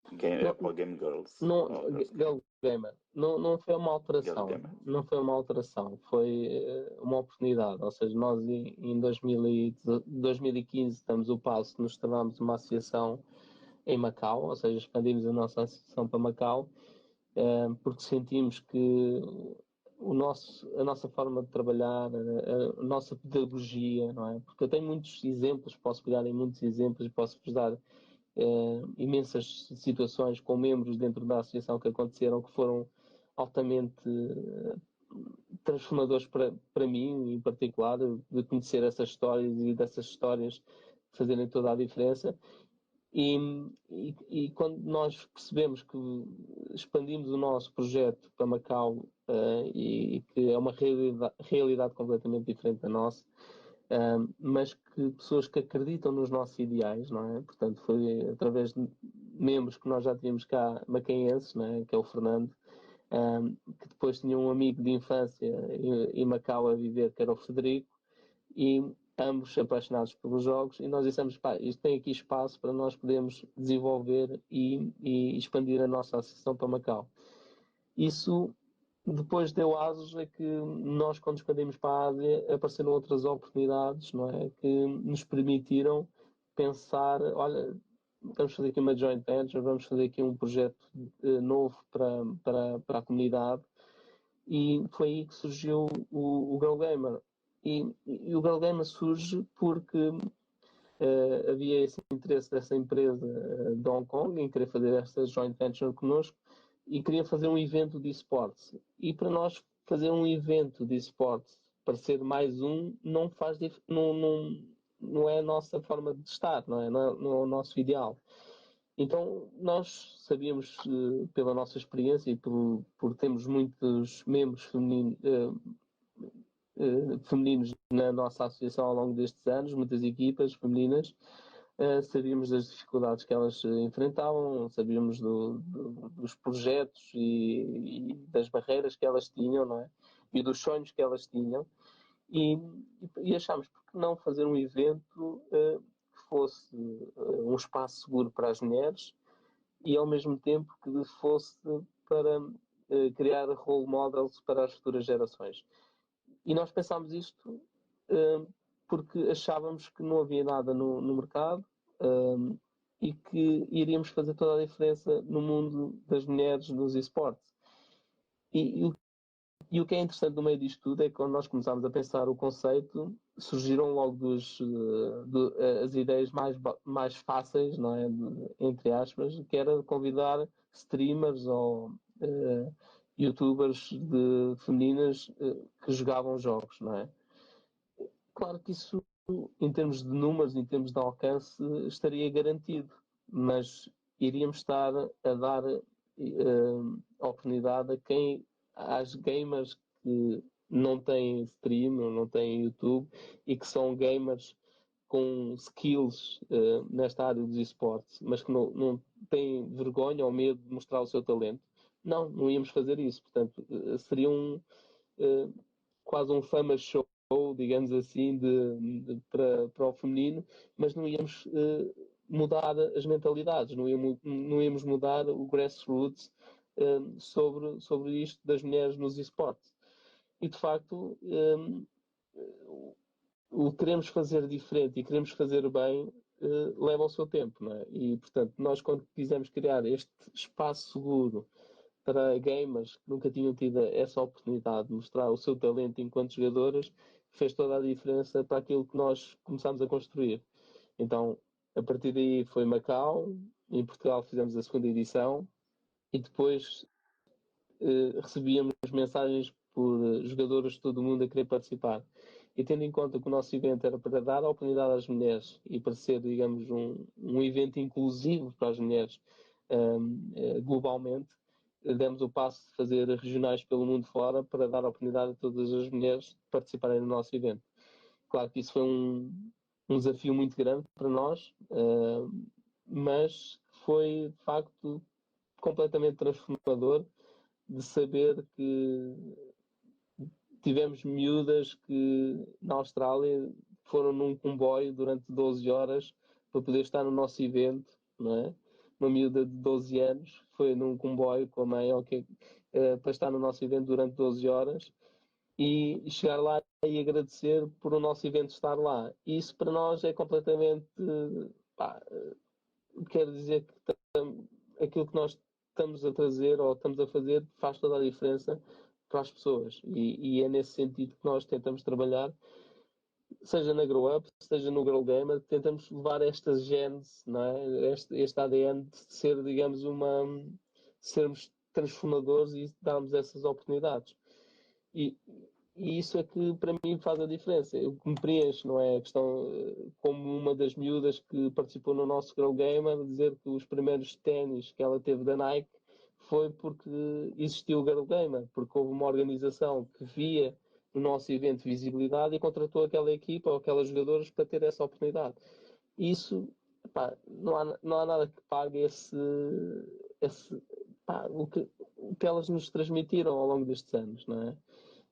Para o Game Girls. Não, Girl Gamer. Não foi uma alteração. Girl Gamer. Não foi uma alteração. Foi uma oportunidade. Ou seja, nós em 2015 damos o passo de nos tornarmos uma associação em Macau, ou seja, expandimos a nossa associação para Macau, porque sentimos que a nossa forma de trabalhar, a nossa pedagogia, não é? Porque eu tenho muitos exemplos, posso pegar em muitos exemplos, posso-vos dar imensas situações com membros dentro da associação que aconteceram, que foram altamente transformadores para mim, em particular, de conhecer essas histórias e dessas histórias fazerem toda a diferença. E quando nós percebemos que expandimos o nosso projeto para Macau e que é uma realidade completamente diferente da nossa, mas que pessoas que acreditam nos nossos ideais, não é? Portanto, foi através de membros que nós já tínhamos cá macaenses, não é? Que é o Fernando, que depois tinha um amigo de infância em Macau a viver, que era o Frederico, e ambos apaixonados pelos jogos, e nós dissemos, pá, isto tem aqui espaço para nós podermos desenvolver e expandir a nossa associação para Macau. Isso depois deu asos a que nós, quando expandimos para a Ásia, apareceram outras oportunidades, não é? Que nos permitiram pensar, olha, vamos fazer aqui uma joint venture, vamos fazer aqui um projeto novo para a comunidade, e foi aí que surgiu o Girl Gamer. E o Girl Gamer surge porque havia esse interesse dessa empresa de Hong Kong em querer fazer esta joint venture connosco e queria fazer um evento de esportes. E para nós fazer um evento de esportes, para ser mais não faz não é a nossa forma de estar, não é o nosso ideal. Então, nós sabíamos, pela nossa experiência e por termos muitos membros femininos na nossa associação ao longo destes anos, muitas equipas femininas, sabíamos das dificuldades que elas enfrentavam, sabíamos dos projetos e das barreiras que elas tinham, não é? E dos sonhos que elas tinham. E achámos, por que não fazer um evento que fosse um espaço seguro para as mulheres e ao mesmo tempo que fosse para criar role models para as futuras gerações. E nós pensámos isto porque achávamos que não havia nada no mercado e que iríamos fazer toda a diferença no mundo das mulheres nos esportes. E o que é interessante no meio disto tudo é que quando nós começámos a pensar o conceito, surgiram logo as ideias mais fáceis, não é? Entre aspas, que era convidar streamers ou youtubers femininas que jogavam jogos, não é? Claro que isso, em termos de números, em termos de alcance, estaria garantido, mas iríamos estar a dar a oportunidade às gamers que não têm stream, não têm YouTube e que são gamers com skills nesta área dos esportes, mas que não têm vergonha ou medo de mostrar o seu talento. Não íamos fazer isso. Portanto, seria quase um fama show, digamos assim, para o feminino, mas não íamos mudar as mentalidades, não íamos mudar o grassroots sobre isto das mulheres nos esportes. E, de facto, o queremos fazer diferente e queremos fazer bem leva o seu tempo, não é? E, portanto, nós quando quisemos criar este espaço seguro para gamers que nunca tinham tido essa oportunidade de mostrar o seu talento enquanto jogadoras, fez toda a diferença para aquilo que nós começámos a construir. Então, a partir daí foi Macau, em Portugal fizemos a segunda edição e depois recebíamos mensagens por jogadoras de todo o mundo a querer participar. E tendo em conta que o nosso evento era para dar a oportunidade às mulheres e para ser, digamos, um evento inclusivo para as mulheres globalmente, demos o passo de fazer regionais pelo mundo fora para dar a oportunidade a todas as mulheres participarem no nosso evento. Claro que isso foi um desafio muito grande para nós, mas foi, de facto, completamente transformador de saber que tivemos miúdas que na Austrália foram num comboio durante 12 horas para poder estar no nosso evento, não é? uma miúda de 12 anos, foi num comboio com a mãe, ok, para estar no nosso evento durante 12 horas e chegar lá e agradecer por o nosso evento estar lá. E isso para nós é completamente, pá, quer dizer que aquilo que nós estamos a trazer ou estamos a fazer faz toda a diferença para as pessoas. E é nesse sentido que nós tentamos trabalhar, seja na Grow Up, seja no Girl Gamer, tentamos levar esta gênese, não é? Este ADN de ser, digamos, sermos transformadores e darmos essas oportunidades. E, e isso é que para mim faz a diferença. O que me preenche, não é? A questão, como uma das miúdas que participou no nosso Girl Gamer, dizer que os primeiros ténis que ela teve da Nike foi porque existiu o Girl Gamer, porque houve uma organização que via no nosso evento visibilidade e contratou aquela equipa ou aquelas jogadoras para ter essa oportunidade. E isso, pá, não há nada que pague pá, o que elas nos transmitiram ao longo destes anos, não é?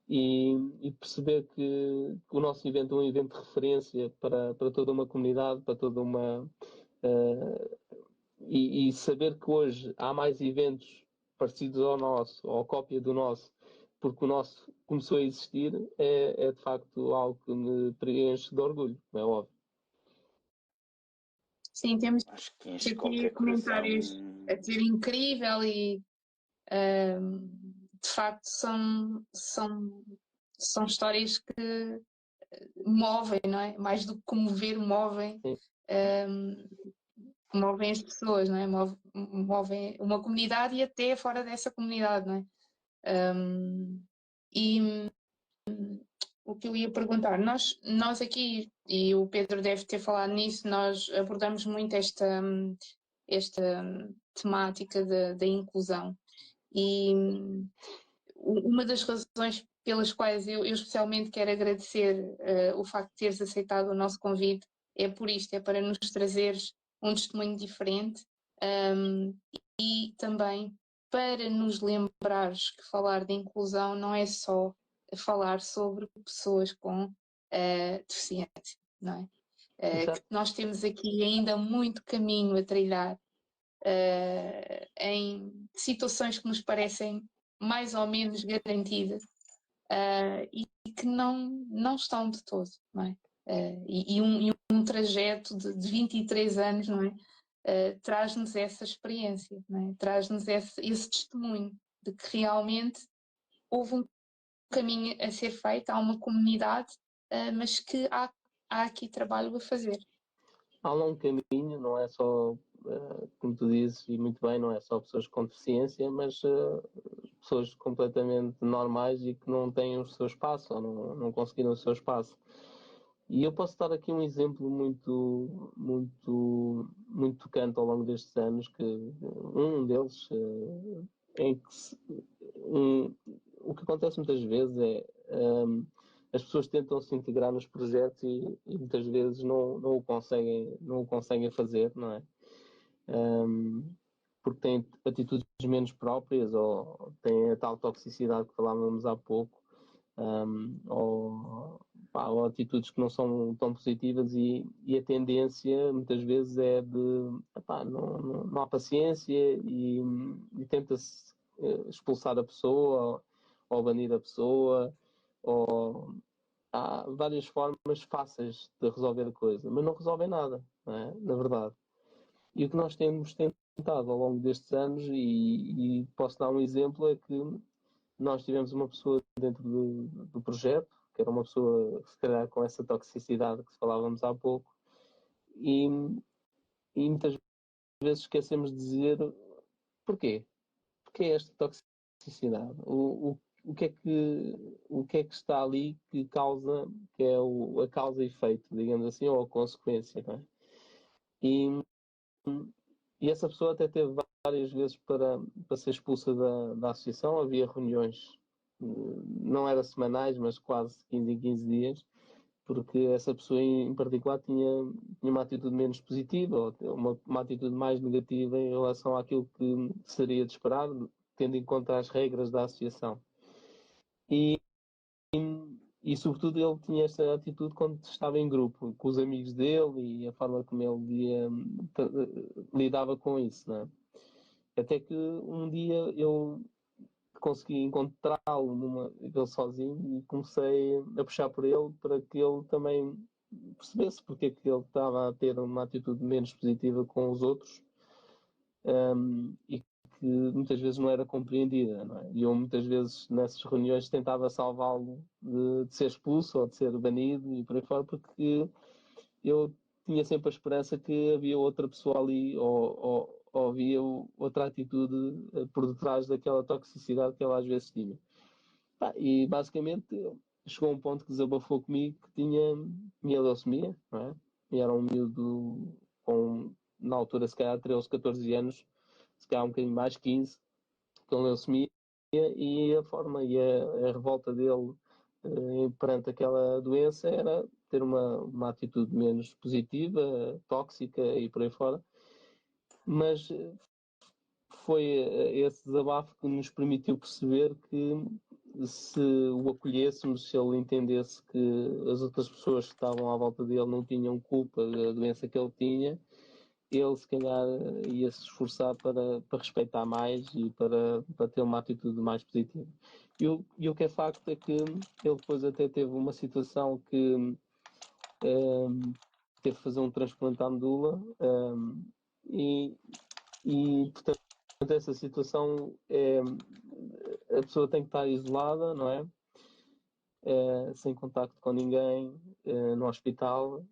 E perceber que o nosso evento é um evento de referência para toda uma comunidade, para toda uma. E saber que hoje há mais eventos parecidos ao nosso, ou cópia do nosso, porque o nosso começou a existir, é de facto algo que me preenche de orgulho, não é óbvio. Sim, temos Acho que enche aqui qualquer comentários coração. a dizer incrível e de facto são histórias que movem, não é? Mais do que comover, movem as pessoas, não é? Movem uma comunidade e até fora dessa comunidade, não é? E o que eu ia perguntar, nós aqui, e o Pedro deve ter falado nisso, nós abordamos muito esta temática da inclusão. E uma das razões pelas quais eu especialmente quero agradecer o facto de teres aceitado o nosso convite é por isto, é para nos trazeres um testemunho diferente e também para nos lembrares que falar de inclusão não é só falar sobre pessoas com deficiência, não é? Que nós temos aqui ainda muito caminho a trilhar em situações que nos parecem mais ou menos garantidas e que não estão de todo, não é? E um trajeto de 23 anos, não é? Traz-nos essa experiência, não é? Traz-nos esse testemunho de que realmente houve um caminho a ser feito, há uma comunidade, mas que há aqui trabalho a fazer. Há um longo caminho, não é só, como tu dizes, e muito bem, não é só pessoas com deficiência, mas pessoas completamente normais e que não têm o seu espaço, ou não conseguiram o seu espaço. E eu posso dar aqui um exemplo muito tocante ao longo destes anos, que um deles, em que o que acontece muitas vezes é as pessoas tentam se integrar nos projetos e muitas vezes não o conseguem fazer, não é? Porque têm atitudes menos próprias ou têm a tal toxicidade que falávamos há pouco, ou atitudes que não são tão positivas e a tendência muitas vezes é de não há paciência e tenta-se expulsar a pessoa ou banir a pessoa, ou há várias formas fáceis de resolver a coisa, mas não resolvem nada, não é? Na verdade. E o que nós temos tentado ao longo destes anos, e posso dar um exemplo, é que nós tivemos uma pessoa dentro do projeto, que era uma pessoa, se calhar, com essa toxicidade que falávamos há pouco, e muitas vezes esquecemos de dizer porquê. Porquê esta toxicidade? O que é que está ali que causa, que é a causa e efeito, digamos assim, ou a consequência, não é? E essa pessoa até teve várias vezes para ser expulsa da associação. Havia reuniões, não era semanais, mas quase 15 em 15 dias, porque essa pessoa em particular tinha uma atitude menos positiva, ou uma atitude mais negativa em relação àquilo que seria de esperar, tendo em conta as regras da associação. E e sobretudo ele tinha esta atitude quando estava em grupo, com os amigos dele e a forma como ele lidava com isso, não é? Até que um dia eu consegui encontrá-lo ele sozinho e comecei a puxar por ele para que ele também percebesse porque é que ele estava a ter uma atitude menos positiva com os outros, e que muitas vezes não era compreendida, não é? E eu muitas vezes nessas reuniões tentava salvá-lo de ser expulso ou de ser banido e por aí fora, porque eu tinha sempre a esperança que havia outra pessoa ali ou havia outra atitude por detrás daquela toxicidade que ela às vezes tinha. E basicamente chegou a um ponto que desabafou comigo que tinha leucemia, não é? E era um miúdo com, na altura, se calhar 13, 14 anos, se calhar um bocadinho mais, 15, com leucemia, e a forma e a revolta dele perante aquela doença era ter uma atitude menos positiva, tóxica e por aí fora. Mas foi esse desabafo que nos permitiu perceber que se o acolhêssemos, se ele entendesse que as outras pessoas que estavam à volta dele não tinham culpa da doença que ele tinha, ele se calhar ia se esforçar para respeitar mais e para ter uma atitude mais positiva. E o que é facto é que ele depois até teve uma situação que teve que fazer um transplante à medula, e portanto essa situação a pessoa tem que estar isolada, não é? Sem contacto com ninguém, no hospital,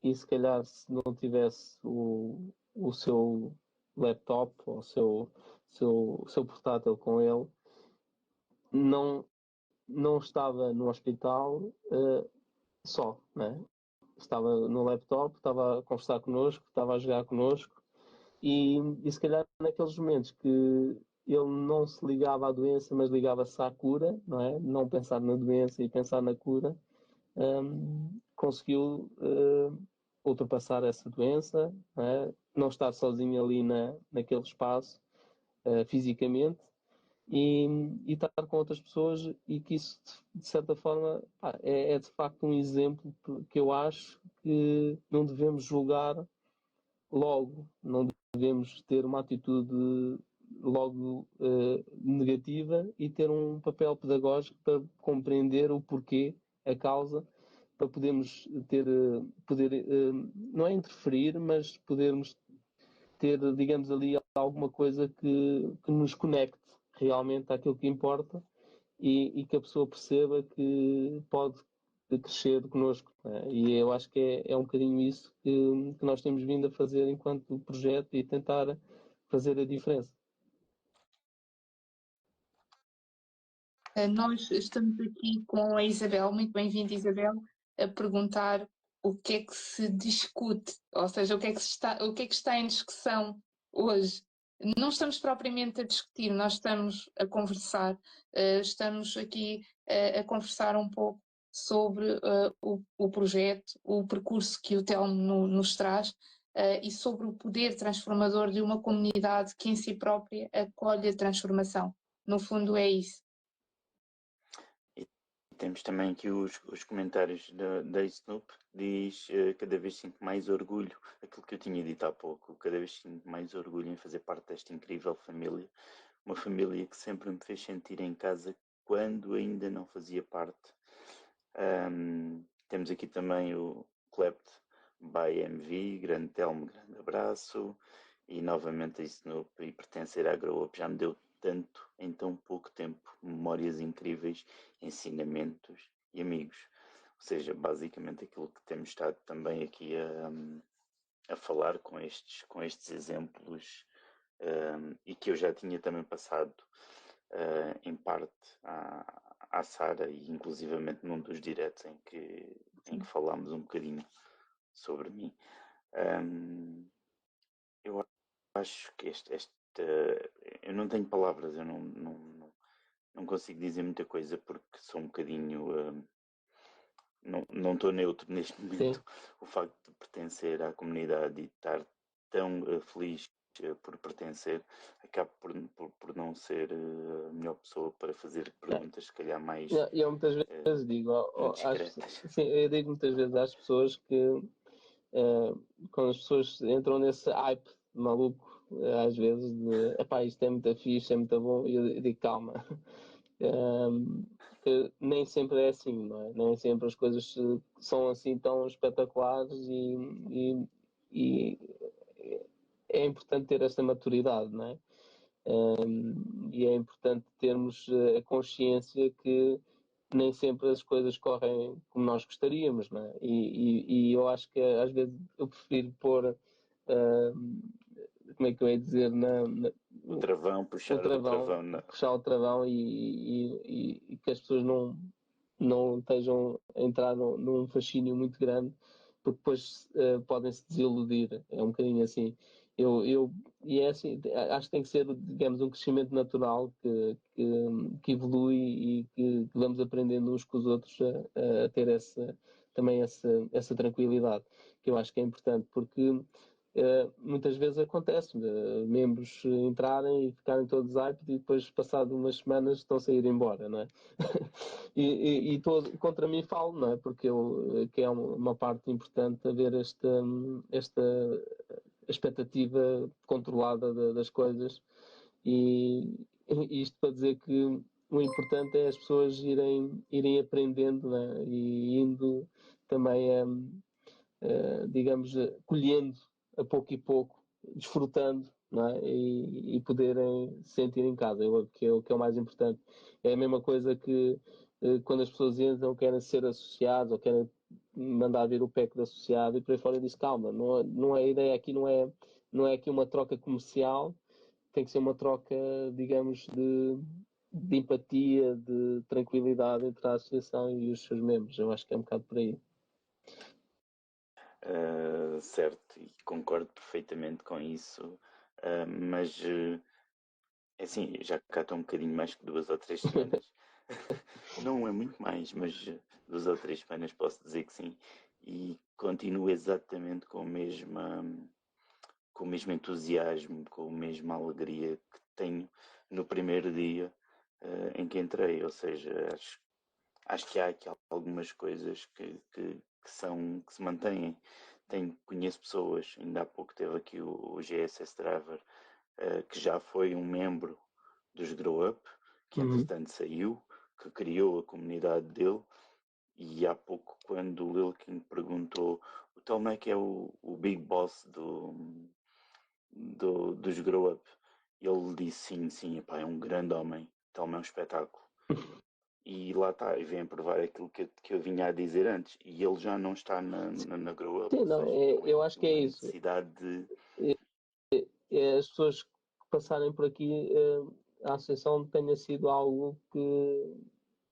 e se calhar se não tivesse o seu laptop ou o seu portátil com ele, não estava no hospital só, né? Estava no laptop, estava a conversar connosco, estava a jogar connosco, e se calhar naqueles momentos que ele não se ligava à doença, mas ligava-se à cura, não é? Não pensar na doença e pensar na cura, conseguiu ultrapassar essa doença, não estar sozinho ali naquele espaço fisicamente, e estar com outras pessoas, e que isso de certa forma é de facto um exemplo que eu acho que não devemos julgar logo, não devemos ter uma atitude logo negativa, e ter um papel pedagógico para compreender o porquê, a causa, para podermos poder não é interferir, mas podermos ter, digamos ali, alguma coisa que nos conecte realmente àquilo que importa, e que a pessoa perceba que pode crescer connosco, né? E eu acho que é um bocadinho isso que nós temos vindo a fazer enquanto projeto, e tentar fazer a diferença. Nós estamos aqui com a Isabel, muito bem-vinda, Isabel, a perguntar o que é que se discute, ou seja, o que é que está em discussão hoje. Não estamos propriamente a discutir, nós estamos a conversar, estamos aqui a conversar um pouco sobre o projeto, o percurso que o Telmo nos traz, e sobre o poder transformador de uma comunidade que em si própria acolhe a transformação. No fundo é isso. Temos também aqui os comentários da Snoop, diz cada vez sinto mais orgulho, aquilo que eu tinha dito há pouco, cada vez sinto mais orgulho em fazer parte desta incrível família, uma família que sempre me fez sentir em casa quando ainda não fazia parte. Temos aqui também o Clept by MV, grande Telmo, grande abraço, e novamente a Snoop, e pertencer à Grow Up já me deu tanto em tão pouco tempo, memórias incríveis, ensinamentos e amigos. Ou seja, basicamente aquilo que temos estado também aqui a falar com estes exemplos, e que eu já tinha também passado em parte à Sara, e inclusivamente num dos diretos em que falámos um bocadinho sobre mim. Eu acho que eu não tenho palavras, eu não consigo dizer muita coisa, porque sou um bocadinho não estou neutro neste momento. Sim. O facto de pertencer à comunidade e estar tão feliz por pertencer, acabo por não ser a melhor pessoa para fazer perguntas, se calhar mais eu muitas vezes digo, sim, eu digo muitas vezes às pessoas que quando as pessoas entram nesse hype maluco, às vezes, de epá, isto é muito fixe, é muito bom, e eu digo calma. Que nem sempre é assim, não é? Nem sempre as coisas são assim tão espetaculares e é importante ter esta maturidade, não é? E é importante termos a consciência que nem sempre as coisas correm como nós gostaríamos, não é? E eu acho que às vezes eu prefiro pôr, como é que eu ia dizer, o travão, puxar o travão, puxar o travão e que as pessoas não estejam a entrar num fascínio muito grande, porque depois podem se desiludir. É um bocadinho assim. E é assim, acho que tem que ser, digamos, um crescimento natural que evolui e que vamos aprendendo uns com os outros a ter também essa tranquilidade, que eu acho que é importante, porque muitas vezes acontece membros entrarem e ficarem todos hype e depois, passado umas semanas, estão-se a ir embora, não é? E contra mim falo, não é? Porque que é uma parte importante haver esta expectativa controlada das coisas e isto para dizer que o importante é as pessoas irem aprendendo, né? E indo também, digamos, colhendo a pouco e pouco, desfrutando, não é? E poderem se sentir em casa, que é o mais importante. É a mesma coisa que quando as pessoas entram, querem ser associados ou querem mandar vir o PEC de associado e por aí fora, eu disse calma, não é a ideia aqui, não é aqui uma troca comercial, tem que ser uma troca, digamos, de empatia, de tranquilidade entre a associação e os seus membros. Eu acho que é um bocado por aí. Certo, e concordo perfeitamente com isso, mas assim, já cá estou um bocadinho mais que 2 ou 3 semanas. Não é muito mais, mas 2 ou 3 semanas posso dizer que sim. E continuo exatamente com o mesmo entusiasmo, com a mesma alegria que tenho no primeiro dia em que entrei. Ou seja, acho que há aqui algumas coisas que se mantêm. Conheço pessoas, ainda há pouco teve aqui o GSS Driver, que já foi um membro dos Grow Up, que entretanto saiu, que criou a comunidade dele, e há pouco quando o Lilkin perguntou o Tom é que é o Big Boss dos Grow Up, ele disse sim, epá, é um grande homem, Tom é um espetáculo. E lá está, e vem provar aquilo que eu vinha a dizer antes, e ele já não está na Grow Up. Sim, não, eu acho que é isso. Necessidade de... As pessoas que passarem por aqui, a associação tenha sido algo que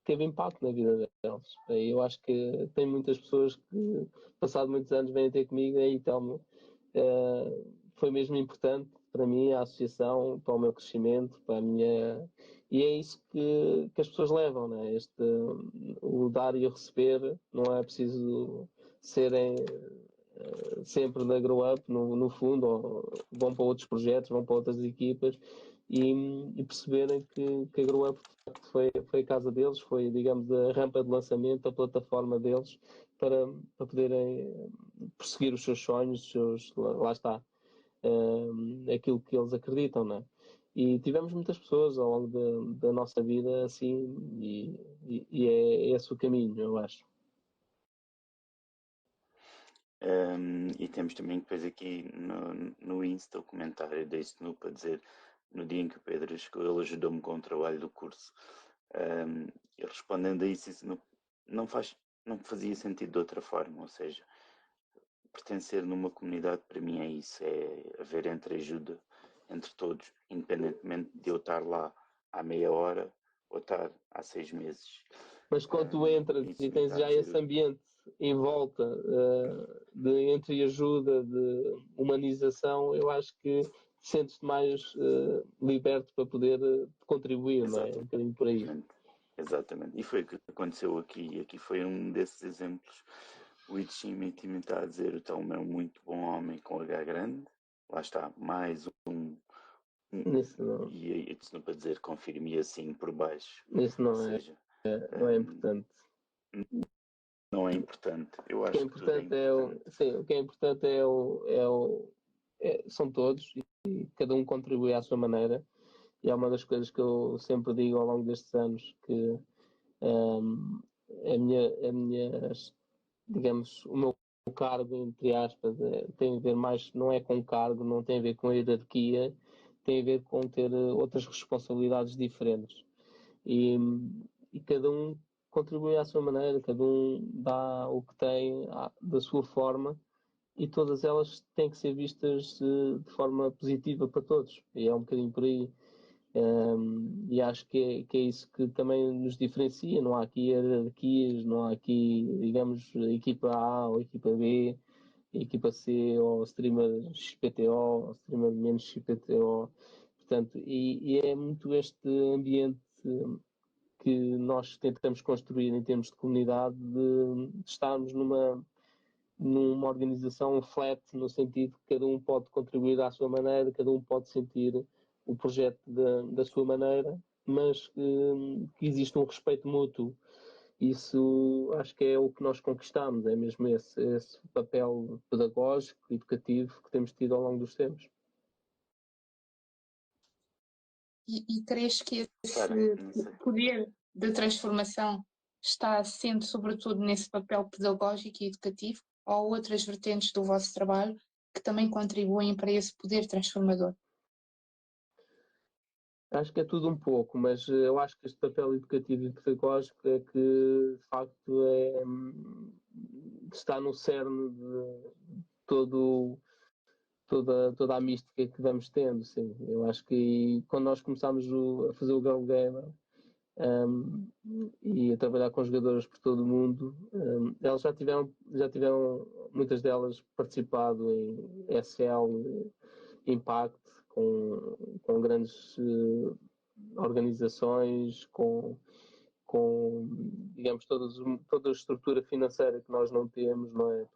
teve impacto na vida deles. Eu acho que tem muitas pessoas que, passado muitos anos, vêm ter comigo e Telmo, foi mesmo importante para mim a associação, para o meu crescimento, para a minha... E é isso que as pessoas levam, né? O dar e o receber, não é preciso serem sempre da Grow Up, no fundo, ou vão para outros projetos, vão para outras equipas e perceberem que a Grow Up foi a casa deles, foi, digamos, a rampa de lançamento, a plataforma deles para poderem perseguir os seus sonhos, lá está, aquilo que eles acreditam, não é? E tivemos muitas pessoas ao longo da nossa vida assim, e é esse o caminho, eu acho. E temos também depois aqui no Insta o comentário da Snoop a dizer no dia em que o Pedro chegou ele ajudou-me com o trabalho do curso. E respondendo a isso não fazia sentido de outra forma, ou seja, pertencer numa comunidade para mim é isso, é haver entreajuda entre todos, independentemente de eu estar lá há meia hora ou estar há 6 meses. Mas quando tu entras e tens já esse ambiente em volta de entreajuda, de humanização, eu acho que sentes-te mais liberto para poder contribuir, não é? Um bocadinho por aí. Exatamente. E foi o que aconteceu aqui. Aqui foi um desses exemplos. O Ichimi está a dizer o Tom é um muito bom homem com H grande. lá está, mais Isso não, e isso não para dizer confirme assim por baixo, isso ou não seja, não é importante. não é importante. Eu O que é acho que tudo é importante é importante. sim, o que é importante são todos e cada um contribui à sua maneira. E é uma das coisas que eu sempre digo ao longo destes anos que um, a minha, digamos, o meu cargo, entre aspas, tem a ver mais, não é com cargo, não tem a ver com hierarquia, tem a ver com ter outras responsabilidades diferentes. E, e cada um contribui à sua maneira, cada um dá o que tem da sua forma e todas elas têm que ser vistas de forma positiva para todos. E é um bocadinho por aí. E acho que é isso que também nos diferencia. Não há aqui hierarquias, não há aqui, digamos, equipa A ou equipa B, equipa C ou streamer XPTO ou streamer menos XPTO. Portanto, e é muito este ambiente que nós tentamos construir em termos de comunidade, de estarmos numa organização flat, no sentido que cada um pode contribuir à sua maneira, cada um pode sentir o projeto da sua maneira, mas que existe um respeito mútuo. Isso acho que é o que nós conquistamos, é mesmo esse papel pedagógico, educativo que temos tido ao longo dos tempos. E crees que esse poder de transformação está assente sobretudo nesse papel pedagógico e educativo ou outras vertentes do vosso trabalho que também contribuem para esse poder transformador? Acho que é tudo um pouco, mas eu acho que este papel educativo e pedagógico é que, de facto, está no cerne de toda a mística que vamos tendo. Sim. Eu acho que quando nós começámos a fazer o Girl Gamer e a trabalhar com jogadoras por todo o mundo, elas já tiveram, muitas delas, participado em SL, Impact, com grandes organizações, com digamos, toda a estrutura financeira que nós não temos, não é?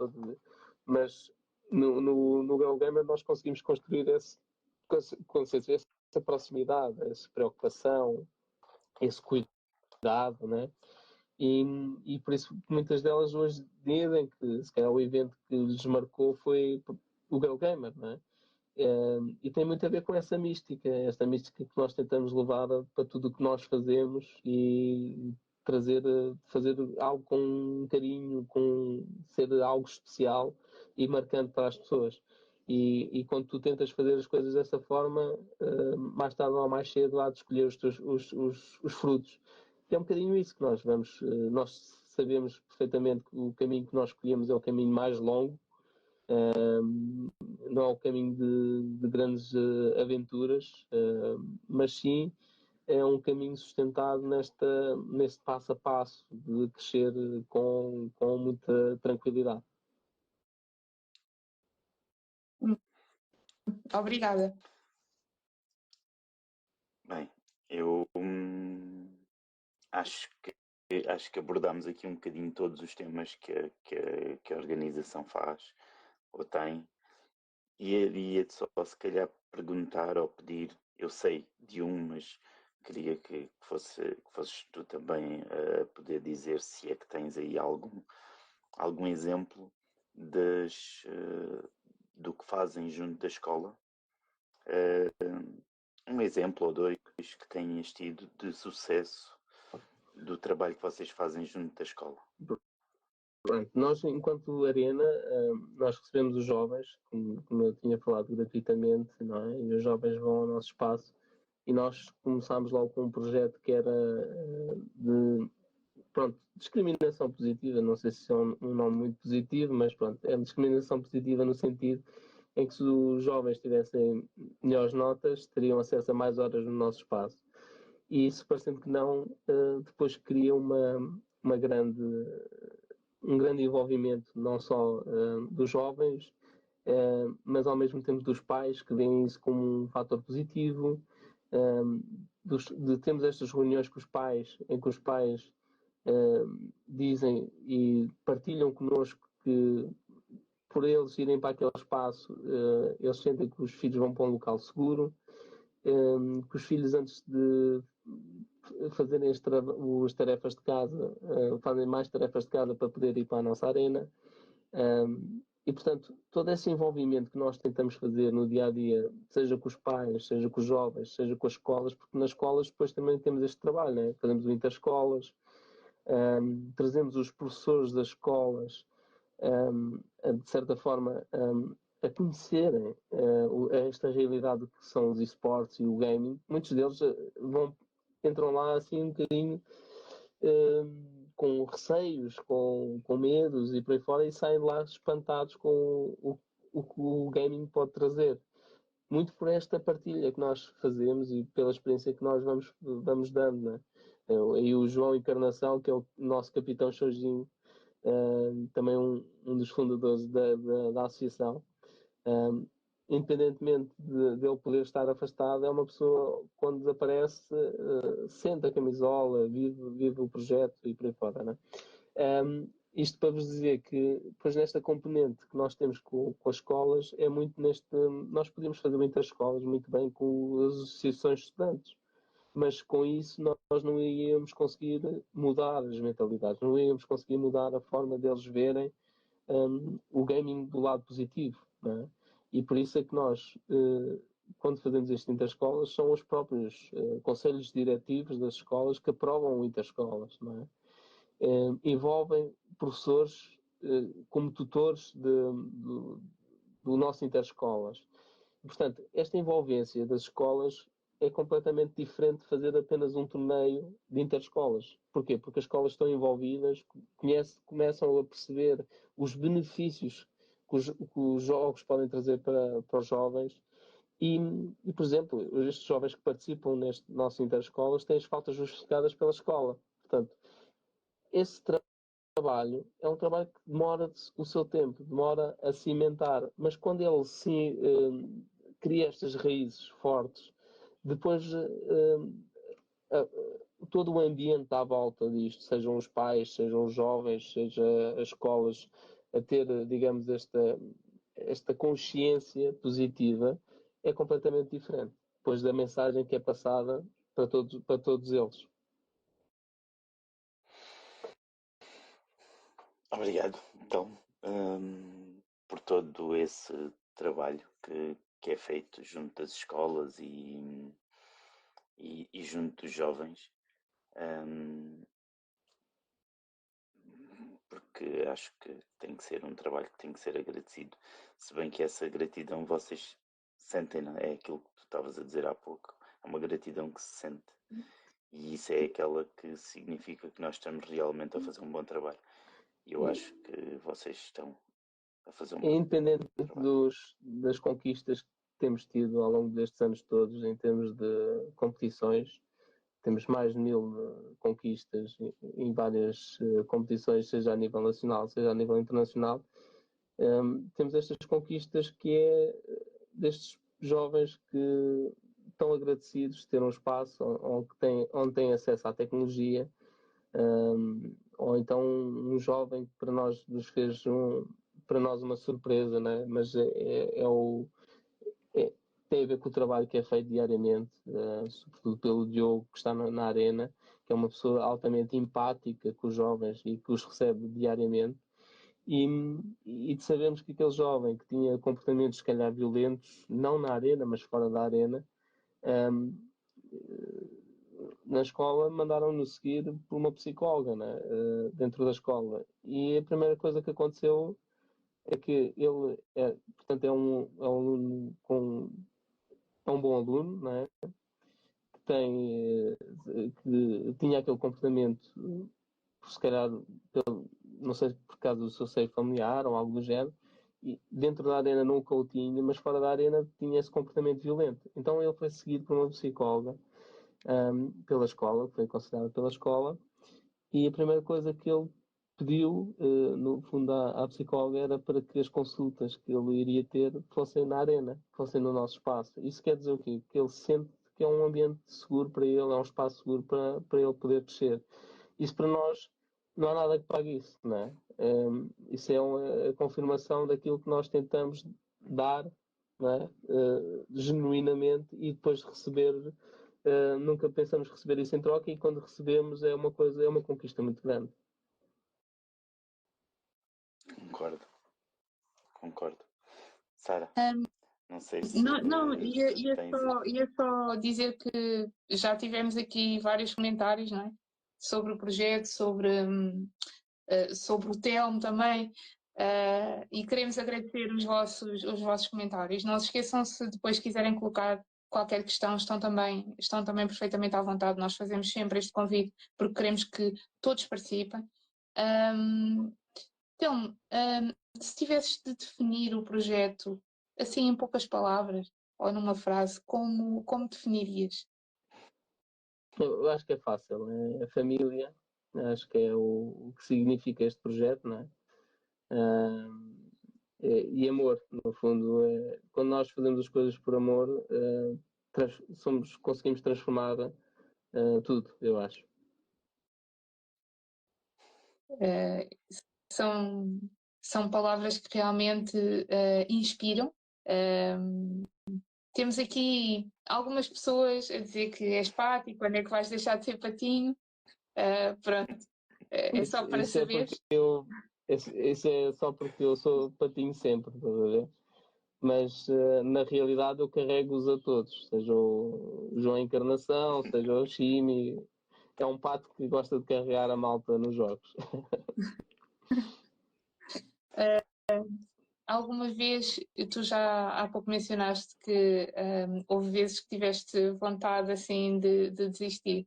Mas no Girl Gamer nós conseguimos construir essa proximidade, essa preocupação, esse cuidado, né? E por isso muitas delas hoje dizem que se calhar o evento que lhes marcou foi o Girl Gamer, né? E tem muito a ver com essa mística, esta mística que nós tentamos levar para tudo o que nós fazemos e fazer algo com um carinho, com ser algo especial e marcante para as pessoas. E quando tu tentas fazer as coisas dessa forma, mais tarde ou mais cedo há de escolher os frutos. E é um bocadinho isso que nós vamos. Nós sabemos perfeitamente que o caminho que nós escolhemos é o caminho mais longo, não é o caminho de grandes aventuras, mas sim é um caminho sustentado neste passo a passo de crescer com muita tranquilidade. Obrigada. Bem, eu acho que abordámos aqui um bocadinho todos os temas que a organização faz ou tem. E ia só se calhar perguntar ou pedir, eu sei de mas queria que fosses tu também a poder dizer se é que tens aí algum exemplo do que fazem junto da escola. Um exemplo ou dois que tenhas tido de sucesso do trabalho que vocês fazem junto da escola. Pronto, nós, enquanto Arena, nós recebemos os jovens, como eu tinha falado, gratuitamente, não é? E os jovens vão ao nosso espaço e nós começámos logo com um projeto que era de discriminação positiva, não sei se é um nome muito positivo, mas pronto, é discriminação positiva no sentido em que se os jovens tivessem melhores notas, teriam acesso a mais horas no nosso espaço. E isso, parecendo que não, depois cria uma grande um grande envolvimento não só dos jovens, mas ao mesmo tempo dos pais, que veem isso como um fator positivo, de termos estas reuniões com os pais, em que os pais dizem e partilham connosco que por eles irem para aquele espaço, eles sentem que os filhos vão para um local seguro, que os filhos, antes de fazerem as tarefas de casa, fazem mais tarefas de casa para poder ir para a nossa arena. E, portanto, todo esse envolvimento que nós tentamos fazer no dia a dia, seja com os pais, seja com os jovens, seja com as escolas, porque nas escolas depois também temos este trabalho, né? Fazemos o interescolas, trazemos os professores das escolas, de certa forma, a conhecerem esta realidade que são os esportes e o gaming. Muitos deles entram lá assim um bocadinho com receios, com medos e por aí fora, e saem lá espantados com o que o gaming pode trazer. Muito por esta partilha que nós fazemos e pela experiência que nós vamos dando, né? E o João Encarnação, que é o nosso capitão Shojinho, também um dos fundadores da associação, independentemente de ele poder estar afastado, é uma pessoa, quando desaparece, sente a camisola, vive o projeto e por aí fora, né? Isto para vos dizer que, depois nesta componente que nós temos com as escolas, é muito nós podemos fazer muitas escolas muito bem com as associações de estudantes, mas com isso nós não íamos conseguir mudar as mentalidades, não íamos conseguir mudar a forma deles verem o gaming do lado positivo, não é? E por isso é que nós, quando fazemos este interescolas, são os próprios conselhos diretivos das escolas que aprovam o interescolas, não é? Envolvem professores como tutores do nosso interescolas. Portanto, esta envolvência das escolas é completamente diferente de fazer apenas um torneio de interescolas. Porquê? Porque as escolas estão envolvidas, começam a perceber os benefícios que os jogos podem trazer para os jovens. E, por exemplo, estes jovens que participam neste nosso interescolas têm as faltas justificadas pela escola. Portanto, esse trabalho é um trabalho que demora o seu tempo, demora a cimentar, mas quando ele cria estas raízes fortes, depois todo o ambiente à volta disto, sejam os pais, sejam os jovens, seja as escolas, a ter, digamos, esta consciência positiva, é completamente diferente, depois da mensagem que é passada para todos eles. Obrigado, então, por todo esse trabalho que é feito junto das escolas e junto dos jovens, porque acho que tem que ser um trabalho que tem que ser agradecido, se bem que essa gratidão vocês sentem, não é? É aquilo que tu estavas a dizer há pouco, é uma gratidão que se sente, e isso é aquela que significa que nós estamos realmente a fazer um bom trabalho. E eu acho que vocês estão a fazer um bom Independente trabalho. das conquistas que temos tido ao longo destes anos todos, em termos de competições, temos mais de 1000 conquistas em várias competições, seja a nível nacional, seja a nível internacional. Temos estas conquistas que é destes jovens que estão agradecidos de ter um espaço onde têm acesso à tecnologia, ou então um jovem que para nós nos fez para nós uma surpresa, né? Mas tem a ver com o trabalho que é feito diariamente, sobretudo pelo Diogo, que está na arena, que é uma pessoa altamente empática com os jovens e que os recebe diariamente. E de sabermos que aquele jovem que tinha comportamentos, se calhar, violentos, não na arena, mas fora da arena, na escola mandaram-no seguir por uma psicóloga, né? Dentro da escola. E a primeira coisa que aconteceu é que ele portanto, é um aluno é um bom aluno, não é? Que tinha aquele comportamento, se calhar, não sei por causa do seu seio familiar ou algo do género, e dentro da arena nunca o tinha, mas fora da arena tinha esse comportamento violento. Então ele foi seguido por uma psicóloga pela escola, foi aconselhado pela escola, e a primeira coisa que ele pediu, no fundo, à psicóloga era para que as consultas que ele iria ter fossem na arena, fossem no nosso espaço. Isso quer dizer o quê? Que ele sente que é um ambiente seguro para ele, é um espaço seguro para ele poder crescer. Isso para nós não há nada que pague isso, não é? Isso é a confirmação daquilo que nós tentamos dar, não é? Genuinamente, e depois receber, nunca pensamos receber isso em troca, e quando recebemos é uma coisa, é uma conquista muito grande. Concordo. Sara, não sei se ia só dizer que já tivemos aqui vários comentários, não é? Sobre o projeto, sobre o Telmo também, e queremos agradecer os vossos comentários. Não se esqueçam, se depois quiserem colocar qualquer questão, estão também perfeitamente à vontade. Nós fazemos sempre este convite porque queremos que todos participem. Telmo, se tivesses de definir o projeto assim em poucas palavras ou numa frase, como definirias? Eu acho que é fácil, é a família, acho que é o que significa este projeto, não é? E amor, no fundo, quando nós fazemos as coisas por amor, conseguimos transformar tudo, eu acho. São palavras que realmente inspiram. Temos aqui algumas pessoas a dizer que és pato e quando é que vais deixar de ser patinho. Pronto, é só para saber. Isso é só porque eu sou patinho sempre, estás a ver? Mas na realidade eu carrego-os a todos, seja o João Encarnação, seja o Chimi. É um pato que gosta de carregar a malta nos jogos. Alguma vez, tu já há pouco mencionaste que houve vezes que tiveste vontade assim de desistir,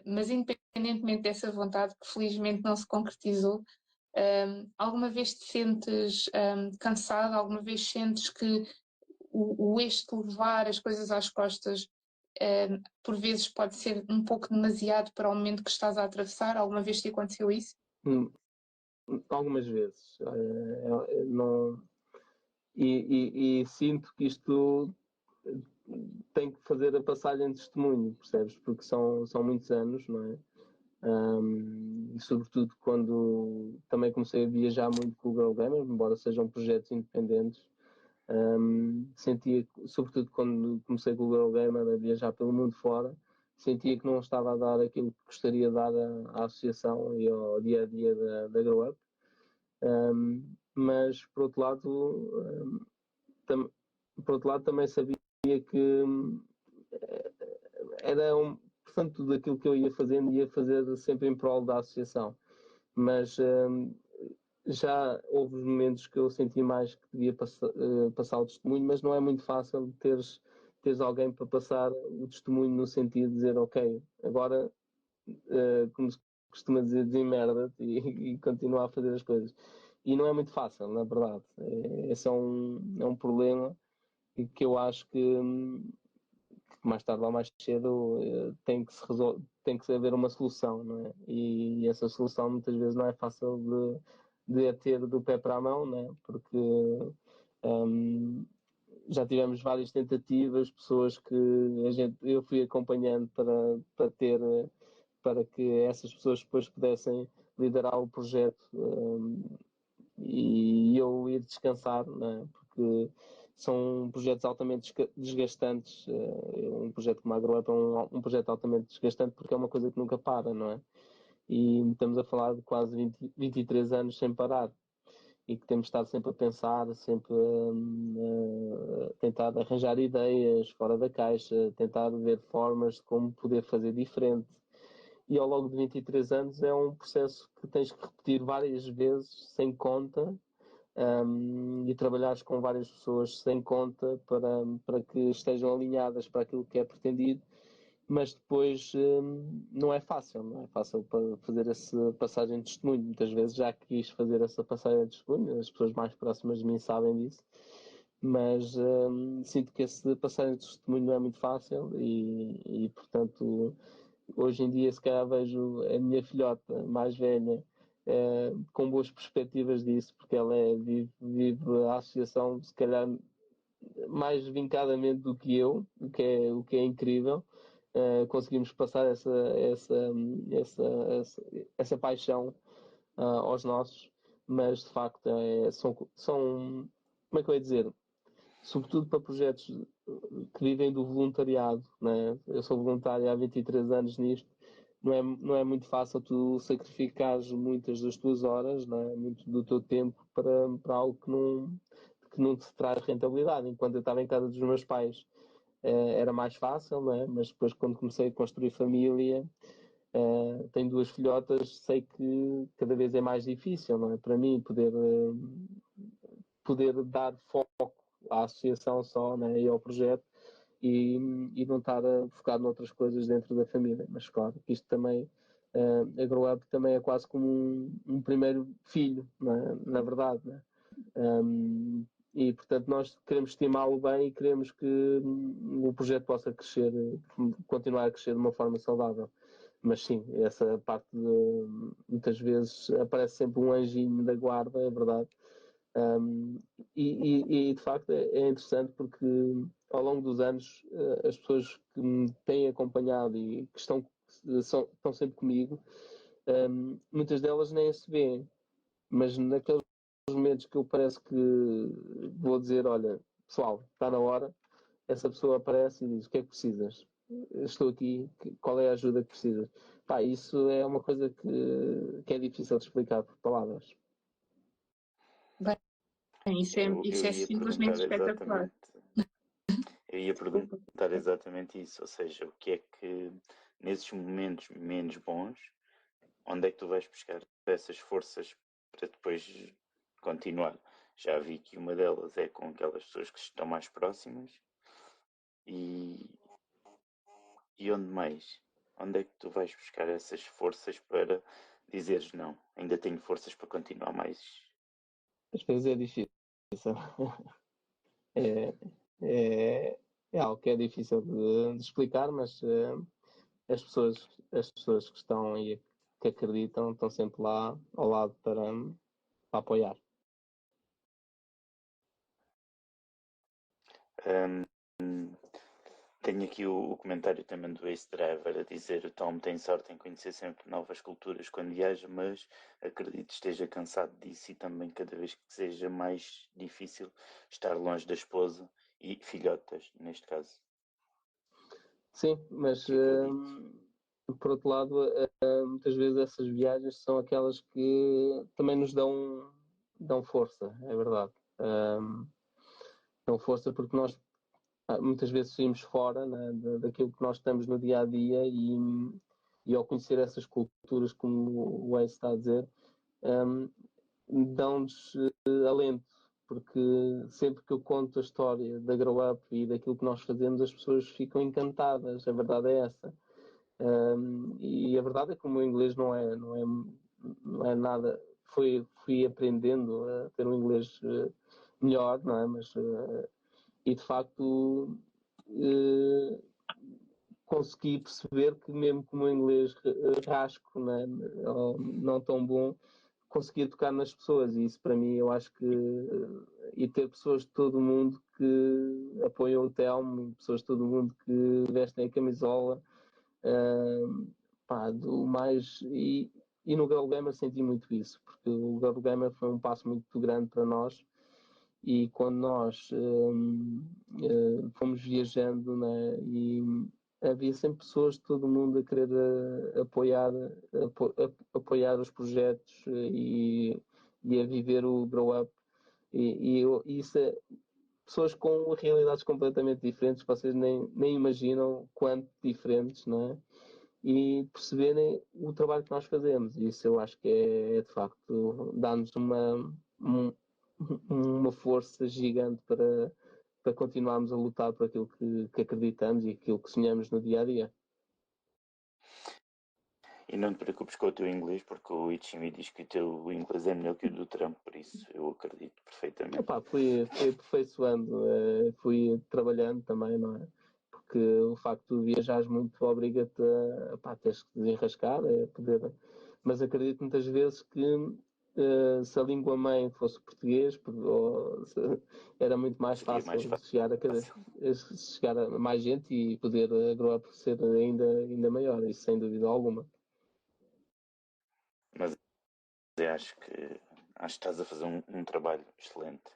mas independentemente dessa vontade que felizmente não se concretizou, alguma vez te sentes cansado? Alguma vez sentes que o eixo de levar as coisas às costas por vezes pode ser um pouco demasiado para o momento que estás a atravessar? Alguma vez te aconteceu isso? Algumas vezes. Não, e sinto que isto tem que fazer a passagem de testemunho, percebes? Porque são muitos anos, não é? E sobretudo quando também comecei a viajar muito com o Girl Gamer, embora sejam projetos independentes, sentia, sobretudo quando comecei com o Girl Gamer a viajar pelo mundo fora, sentia que não estava a dar aquilo que gostaria de dar à associação e ao dia a dia da Grow Up. Mas por outro lado também sabia que era portanto tudo aquilo que eu ia fazendo ia fazer sempre em prol da associação, mas já houve momentos que eu senti mais que devia passar o testemunho, mas não é muito fácil teres alguém para passar o testemunho no sentido de dizer ok, agora como se costuma dizer, desemmerda-te e continua a fazer as coisas. E não é muito fácil, na verdade. Esse é um problema que eu acho que mais tarde ou mais cedo tem que haver uma solução, não é? E essa solução muitas vezes não é fácil de ter do pé para a mão, não é? Porque já tivemos várias tentativas, pessoas que eu fui acompanhando para que essas pessoas depois pudessem liderar o projeto e eu ir descansar, não é? Porque são projetos altamente desgastantes. Um projeto como a AgroUp é um projeto altamente desgastante porque é uma coisa que nunca para, não é? E estamos a falar de quase 23 anos sem parar e que temos estado sempre a pensar, sempre a tentar arranjar ideias fora da caixa, tentar ver formas de como poder fazer diferente. E ao longo de 23 anos é um processo que tens que repetir várias vezes, sem conta, e trabalhares com várias pessoas sem conta para que estejam alinhadas para aquilo que é pretendido, mas depois não é fácil para fazer essa passagem de testemunho. Muitas vezes já quis fazer essa passagem de testemunho, as pessoas mais próximas de mim sabem disso, mas sinto que essa passagem de testemunho não é muito fácil e portanto hoje em dia se calhar vejo a minha filhota mais velha com boas perspectivas disso, porque ela vive a associação se calhar mais vincadamente do que eu, o que é incrível, conseguimos passar essa paixão aos nossos, mas de facto são, como é que eu ia dizer, sobretudo para projetos que vivem do voluntariado, né? Eu sou voluntário há 23 anos nisto, não é muito fácil tu sacrificares muitas das tuas horas, né? Muito do teu tempo para algo que não te traz rentabilidade. Enquanto eu estava em casa dos meus pais, era mais fácil, né? Mas depois quando comecei a construir família, tenho 2 filhotas, sei que cada vez é mais difícil, não é? Para mim poder dar foco à associação só, né? E ao projeto e não estar focado noutras coisas dentro da família. Mas claro, que isto também, a Grow Up também é quase como um primeiro filho, na verdade, né? E portanto nós queremos estimá-lo bem e queremos que o projeto possa crescer, continuar a crescer de uma forma saudável. Mas sim, essa parte muitas vezes aparece sempre um anjinho da guarda, é verdade. E de facto é interessante porque ao longo dos anos as pessoas que me têm acompanhado e que estão sempre comigo, muitas delas nem se vêem, mas naqueles momentos que eu parece que vou dizer, olha, pessoal, está na hora, essa pessoa aparece e diz, o que é que precisas? Estou aqui, qual é a ajuda que precisas? Pá, isso é uma coisa que é difícil de explicar por palavras. Bem, isso é ia simplesmente perguntar espetacular. Eu ia perguntar exatamente isso, ou seja, o que é que nesses momentos menos bons, onde é que tu vais buscar essas forças para depois continuar? Já vi que uma delas é com aquelas pessoas que estão mais próximas e onde mais? Onde é que tu vais buscar essas forças para dizeres não, ainda tenho forças para continuar mais? Às vezes é difícil. É, é, é algo que é difícil de explicar, mas as pessoas que estão e que acreditam estão sempre lá ao lado para apoiar. Tenho aqui o comentário também do Ace Driver a dizer: o Tom tem sorte em conhecer sempre novas culturas quando viaja, mas acredito que esteja cansado disso e também cada vez que seja mais difícil estar longe da esposa e filhotas, neste caso. Sim, mas por outro lado, muitas vezes essas viagens são aquelas que também nos dão força, é verdade. Dão força porque nós muitas vezes saímos fora, né, daquilo que nós estamos no dia a dia e ao conhecer essas culturas, como o Ace está a dizer, dão-nos alento, porque sempre que eu conto a história da Grow Up e daquilo que nós fazemos, as pessoas ficam encantadas, a verdade é essa. E a verdade é que o meu inglês não é nada. Fui aprendendo a ter um inglês melhor, não é? Mas, e de facto consegui perceber que mesmo com o meu inglês rasco, não, é? Não tão bom, conseguia tocar nas pessoas e isso para mim eu acho que e ter pessoas de todo o mundo que apoiam o Telmo, pessoas de todo o mundo que vestem a camisola, pá, do mais e no Girl Gamer senti muito isso, porque o Girl Gamer foi um passo muito grande para nós e quando nós fomos viajando, né, e havia sempre pessoas de todo o mundo a querer apoiar os projetos e a viver o Grow Up e isso é pessoas com realidades completamente diferentes, vocês nem imaginam quanto diferentes, não é? E perceberem o trabalho que nós fazemos. Isso eu acho que é de facto, dá-nos uma força gigante para continuarmos a lutar por aquilo que acreditamos e aquilo que sonhamos no dia a dia. E não te preocupes com o teu inglês, porque o Ichimi diz que o teu inglês é melhor que o do Trump, por isso eu acredito perfeitamente. Epá, fui aperfeiçoando, fui trabalhando também, não é? Porque o facto de viajares muito obriga-te a teres que desenrascar, mas acredito muitas vezes que se a língua mãe fosse português, era muito mais Seria fácil, mais fácil. chegar a mais gente e poder a Grow Up ser ainda maior, isso sem dúvida alguma. Mas eu acho que estás a fazer um trabalho excelente.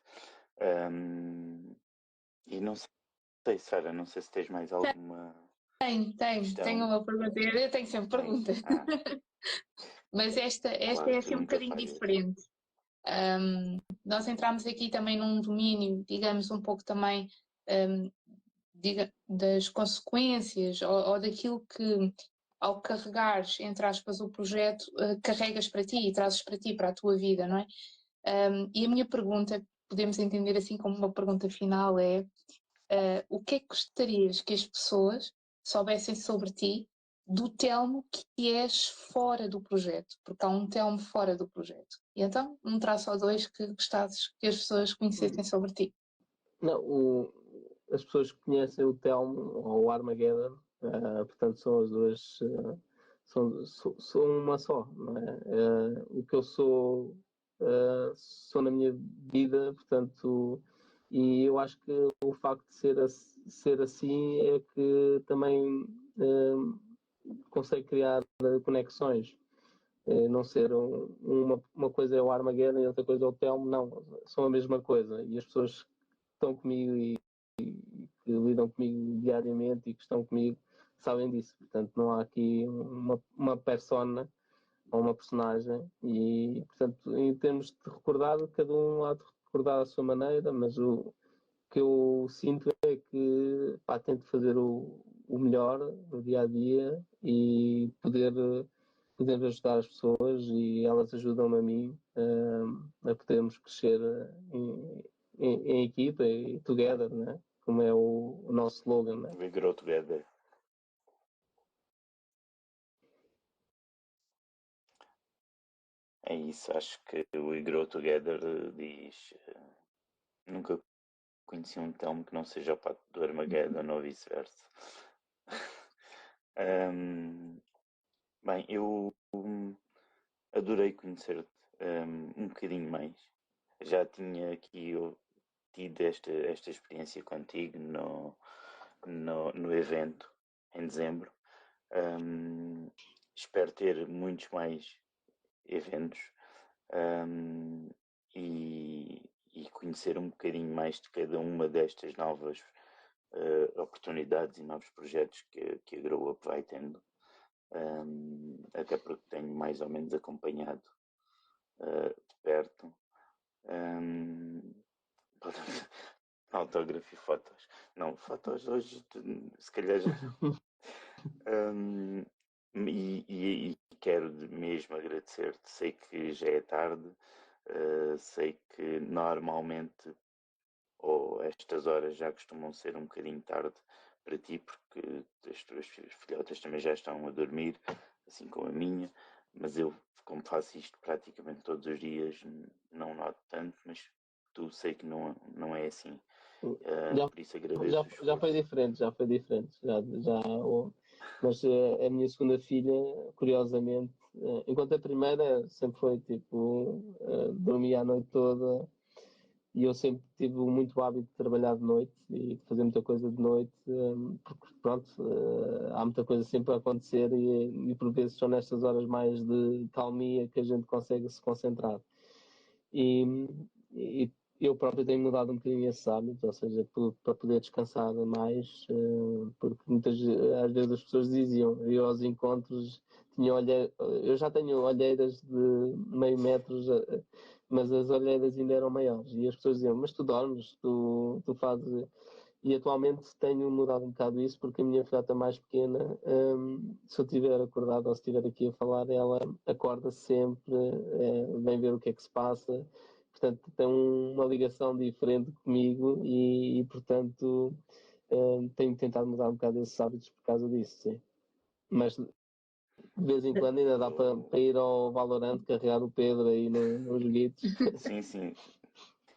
E não sei, Sara, não sei se tens mais alguma questão. Tenho uma pergunta. Eu tenho sempre perguntas. Mas esta claro é que assim um nunca bocadinho falhas. diferente. Nós entramos aqui também num domínio, digamos, um pouco também das consequências ou daquilo que, ao carregares, entre aspas, o projeto, carregas para ti e trazes para ti, para a tua vida, não é? E a minha pergunta, podemos entender assim como uma pergunta final, é o que é que gostarias que as pessoas soubessem sobre ti do Telmo que és fora do projeto? Porque há um Telmo fora do projeto. E então, um traço ou dois que gostasses que as pessoas conhecessem sobre ti. Não, as pessoas que conhecem o Telmo ou o Armageddon, portanto, são as duas, são uma só, não é? O que eu sou na minha vida, portanto, e eu acho que o facto de ser assim é que também consegue criar conexões. Não ser uma coisa é o Armageddon e outra coisa é o Telmo, não, são a mesma coisa. E as pessoas que estão comigo e que lidam comigo diariamente e que estão comigo sabem disso. Portanto, não há aqui uma persona ou uma personagem. E, portanto, em termos de recordar, cada um há de recordar à sua maneira, mas o que eu sinto é que tento fazer o melhor no dia a dia e poder ajudar as pessoas e elas ajudam-me a mim a podermos crescer em equipa e together, né? Como é o nosso slogan. Né? We grow together. É isso, acho que o We Grow Together diz. Nunca conheci um Telmo que não seja o pato do Armageddon ou vice-versa. Bem, eu adorei conhecer-te um bocadinho mais. Já tinha aqui tido esta experiência contigo no evento em dezembro. Espero ter muitos mais eventos e conhecer um bocadinho mais de cada uma destas novas oportunidades e novos projetos que a Grow Up vai tendo. Até porque tenho mais ou menos acompanhado de perto. Autógrafo e fotos. Não, fotos hoje se calhar já. E quero mesmo agradecer-te. Sei que já é tarde, sei que normalmente ou estas horas já costumam ser um bocadinho tarde para ti, porque as tuas filhotas também já estão a dormir, assim como a minha, mas eu, como faço isto praticamente todos os dias, não noto tanto, mas tu sei que não é assim. Por isso agradeço o esforço. Já foi diferente. Mas a minha segunda filha, curiosamente, enquanto a primeira sempre foi tipo, dormia a noite toda e eu sempre tive muito hábito de trabalhar de noite e de fazer muita coisa de noite, porque pronto, há muita coisa sempre a acontecer e por vezes são nestas horas mais de calmia que a gente consegue se concentrar. E eu próprio tenho mudado um bocadinho esse hábito, ou seja, para poder descansar mais, porque às vezes as pessoas diziam, eu aos encontros eu já tenho olheiras de meio metro, mas as olheiras ainda eram maiores, e as pessoas diziam, mas tu dormes, tu fazes... E atualmente tenho mudado um bocado isso porque a minha filhota mais pequena, se eu estiver acordado ou se estiver aqui a falar, ela acorda sempre, vem ver o que é que se passa, portanto tem uma ligação diferente comigo e portanto tenho tentado mudar um bocado esses hábitos por causa disso, sim. Mas de vez em quando ainda dá para ir ao Valorant, carregar o Pedro aí nos joguitos. Sim.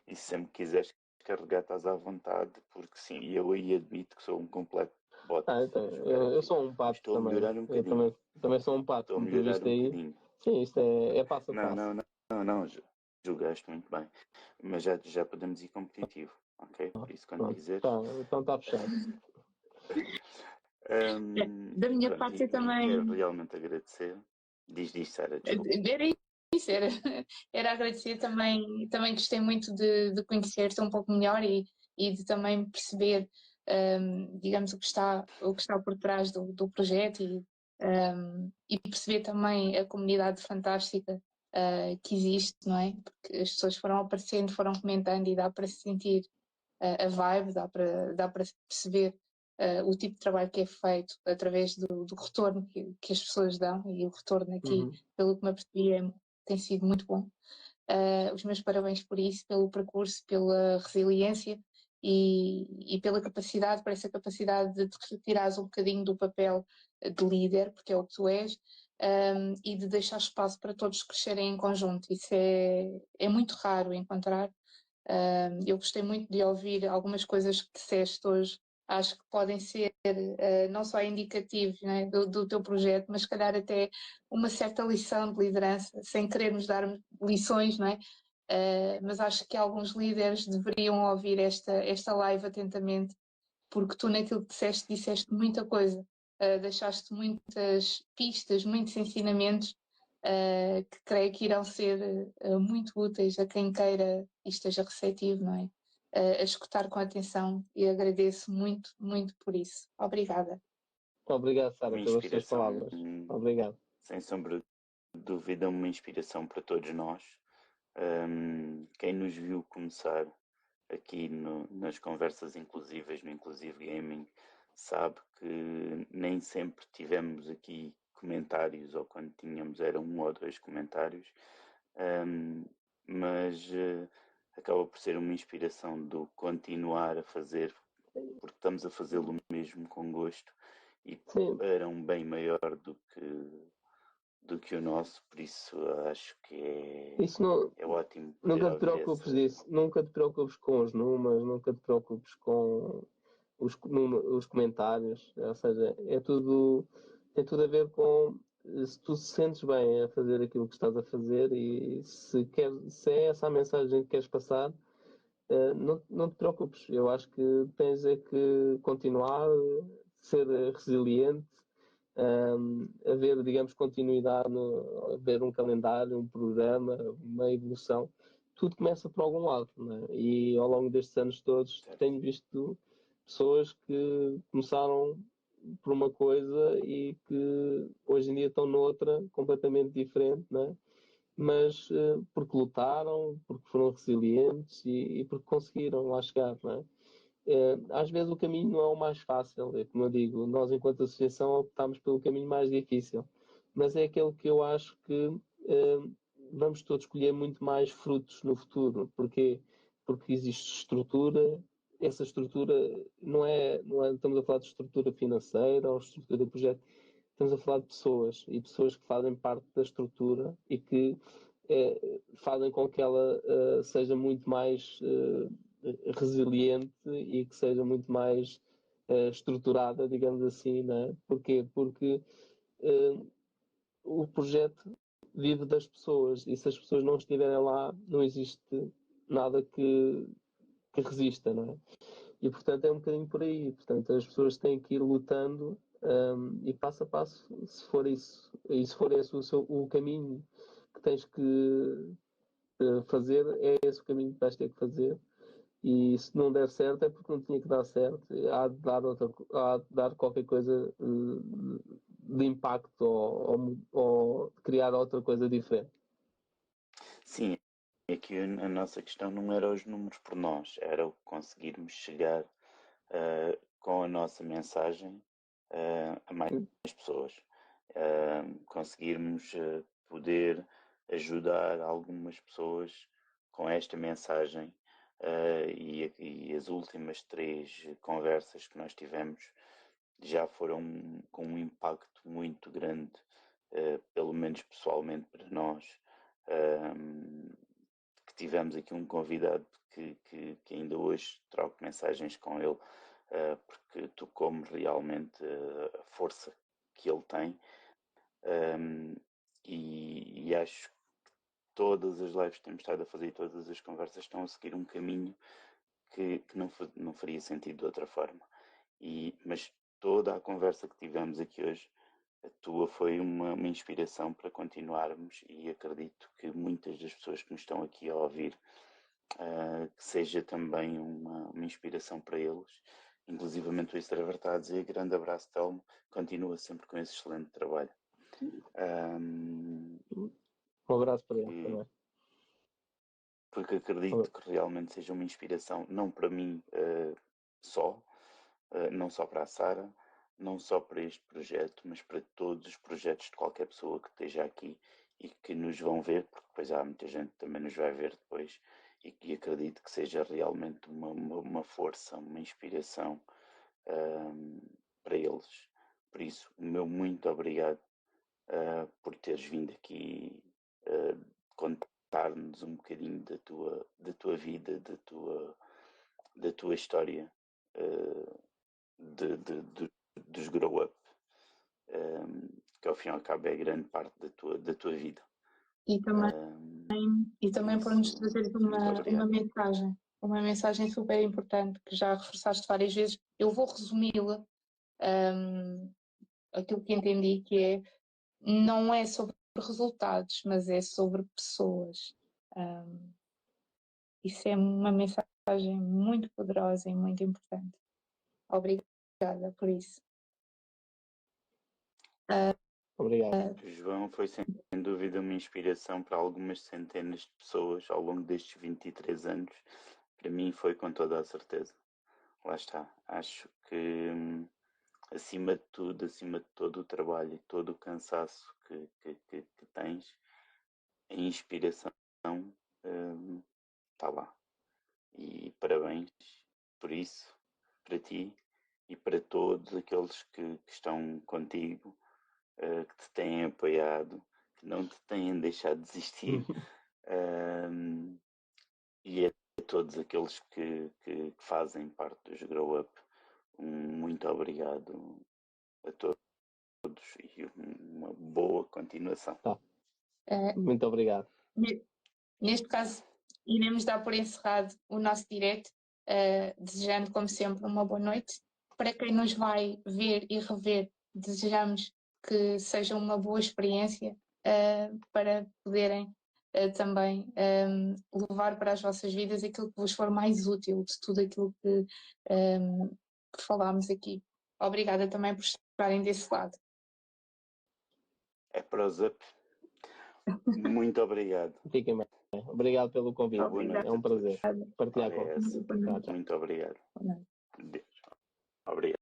E se sempre quiseres carregar, estás à vontade, porque sim, eu aí admito que sou um completo bot. Então, eu sou um pato estou também. A melhorar um bocadinho. Também sou um pato, Estou a como tu melhorar viste um aí. bocadinho. Sim, isto é passo a passo. Não. não, julgaste muito bem. Mas já podemos ir competitivo, ok? Por isso, quando Pronto, quiseres. então está fechado. Da minha Pronto, parte, eu e quero também. realmente agradecer. Diz, Sara, desculpa. Era isso, era agradecer também. Também gostei muito de conhecer-te um pouco melhor e de também perceber, digamos, o que está por trás do projeto e perceber também a comunidade fantástica que existe, não é? Porque as pessoas foram aparecendo, foram comentando e dá para se sentir a vibe, dá para perceber o tipo de trabalho que é feito através do retorno que as pessoas dão, e o retorno aqui, Uhum. pelo que me apercebi, tem sido muito bom. Os meus parabéns por isso, pelo percurso, pela resiliência e pela capacidade, por essa capacidade de te retirares um bocadinho do papel de líder, porque é o que tu és, e de deixar espaço para todos crescerem em conjunto. Isso é muito raro encontrar. Eu gostei muito de ouvir algumas coisas que disseste hoje. Acho que podem ser não só indicativos, né, do teu projeto, mas se calhar até uma certa lição de liderança, sem querermos dar lições, não é? Mas acho que alguns líderes deveriam ouvir esta live atentamente, porque tu naquilo que disseste muita coisa, deixaste muitas pistas, muitos ensinamentos que creio que irão ser muito úteis a quem queira e esteja receptivo, não é? A escutar com atenção e agradeço muito, muito por isso. Obrigada. Obrigado, Sara, Uma pelas suas inspiração, palavras. Obrigado. sem sombra de dúvida, uma inspiração para todos nós. Quem nos viu começar aqui nas conversas inclusivas, no Inclusive Gaming, sabe que nem sempre tivemos aqui comentários, ou quando tínhamos eram 1 ou 2 comentários, mas acaba por ser uma inspiração do continuar a fazer, porque estamos a fazê-lo mesmo com gosto e Sim. para um bem maior do que o nosso, por isso acho que Isso não, é ótimo poder nunca te ouvir preocupes essa. disso, nunca te preocupes com os números, nunca te preocupes com os comentários, ou seja, tem tudo a ver com se tu se sentes bem a fazer aquilo que estás a fazer e se é essa a mensagem que queres passar, não te preocupes. Eu acho que tens é que continuar, ser resiliente, haver, digamos, continuidade, haver um calendário, um programa, uma evolução. Tudo começa por algum lado, não é? E ao longo destes anos todos Certo. tenho visto pessoas que começaram por uma coisa e que hoje em dia estão noutra completamente diferente, não é? Mas porque lutaram, porque foram resilientes e porque conseguiram lá chegar, não é? Às vezes o caminho não é o mais fácil, é como eu digo, nós enquanto associação optámos pelo caminho mais difícil, mas é aquele que eu acho que vamos todos colher muito mais frutos no futuro. Porquê? Porque existe estrutura, essa estrutura não é, estamos a falar de estrutura financeira ou estrutura de projeto, estamos a falar de pessoas e pessoas que fazem parte da estrutura e que fazem com que ela seja muito mais resiliente e que seja muito mais estruturada, digamos assim, né? Porquê? Porque o projeto vive das pessoas e se as pessoas não estiverem lá, não existe nada que resista, não é? E portanto é um bocadinho por aí. Portanto, as pessoas têm que ir lutando e passo a passo, se for isso, e se for esse o caminho que tens que fazer, é esse o caminho que vais ter que fazer. E se não der certo é porque não tinha que dar certo. Há de dar qualquer coisa de impacto ou de criar outra coisa diferente. Sim, aqui a nossa questão não era os números por nós, era o conseguirmos chegar com a nossa mensagem a mais pessoas. Conseguirmos poder ajudar algumas pessoas com esta mensagem e as últimas 3 conversas que nós tivemos já foram com um impacto muito grande, pelo menos pessoalmente para nós, que tivemos aqui um convidado que ainda hoje troco mensagens com ele, porque tocou-me realmente a força que ele tem, e acho todas as lives que temos estado a fazer e todas as conversas estão a seguir um caminho que não faria sentido de outra forma. Mas toda a conversa que tivemos aqui hoje, a tua foi uma inspiração para continuarmos, e acredito que muitas das pessoas que nos estão aqui a ouvir, que seja também uma inspiração para eles. Inclusivamente o Extraver está a dizer: grande abraço, Telmo, continua sempre com esse excelente trabalho. Um abraço para ele também. Porque acredito que realmente seja uma inspiração, não para mim só, não só para a Sara, não só para este projeto, mas para todos os projetos de qualquer pessoa que esteja aqui e que nos vão ver, porque depois há muita gente que também nos vai ver depois, e acredito que seja realmente uma força, uma inspiração para eles. Por isso, o meu muito obrigado por teres vindo aqui contar-nos um bocadinho da tua vida, da tua história, dos Grow Up, que ao fim e ao cabo é grande parte da tua vida. E também por nos trazer uma mensagem super importante que já reforçaste várias vezes. Eu vou resumi-la, aquilo que entendi, que é: não é sobre resultados, mas é sobre pessoas. Isso é uma mensagem muito poderosa e muito importante. Obrigada por isso. Obrigado. João foi sem dúvida uma inspiração para algumas centenas de pessoas ao longo destes 23 anos. Para mim foi com toda a certeza. Lá está. Acho que acima de tudo, acima de todo o trabalho e todo o cansaço que tens, a inspiração está lá. E parabéns por isso, para ti e para todos aqueles que estão contigo, que te têm apoiado, que não te têm deixado de desistir, e a todos aqueles que fazem parte dos Grow Up, muito obrigado a todos e uma boa continuação. Tá. Muito obrigado. Neste caso, iremos dar por encerrado o nosso direto, desejando, como sempre, uma boa noite. Para quem nos vai ver e rever, desejamos que seja uma boa experiência, para poderem também levar para as vossas vidas aquilo que vos for mais útil de tudo aquilo que falámos aqui. Obrigada também por estarem desse lado. É Prozap. Muito obrigado. Fiquem bem. Obrigado pelo convite. É um prazer partilhar com vocês. Muito obrigado. Deus. Obrigado.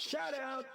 Shout out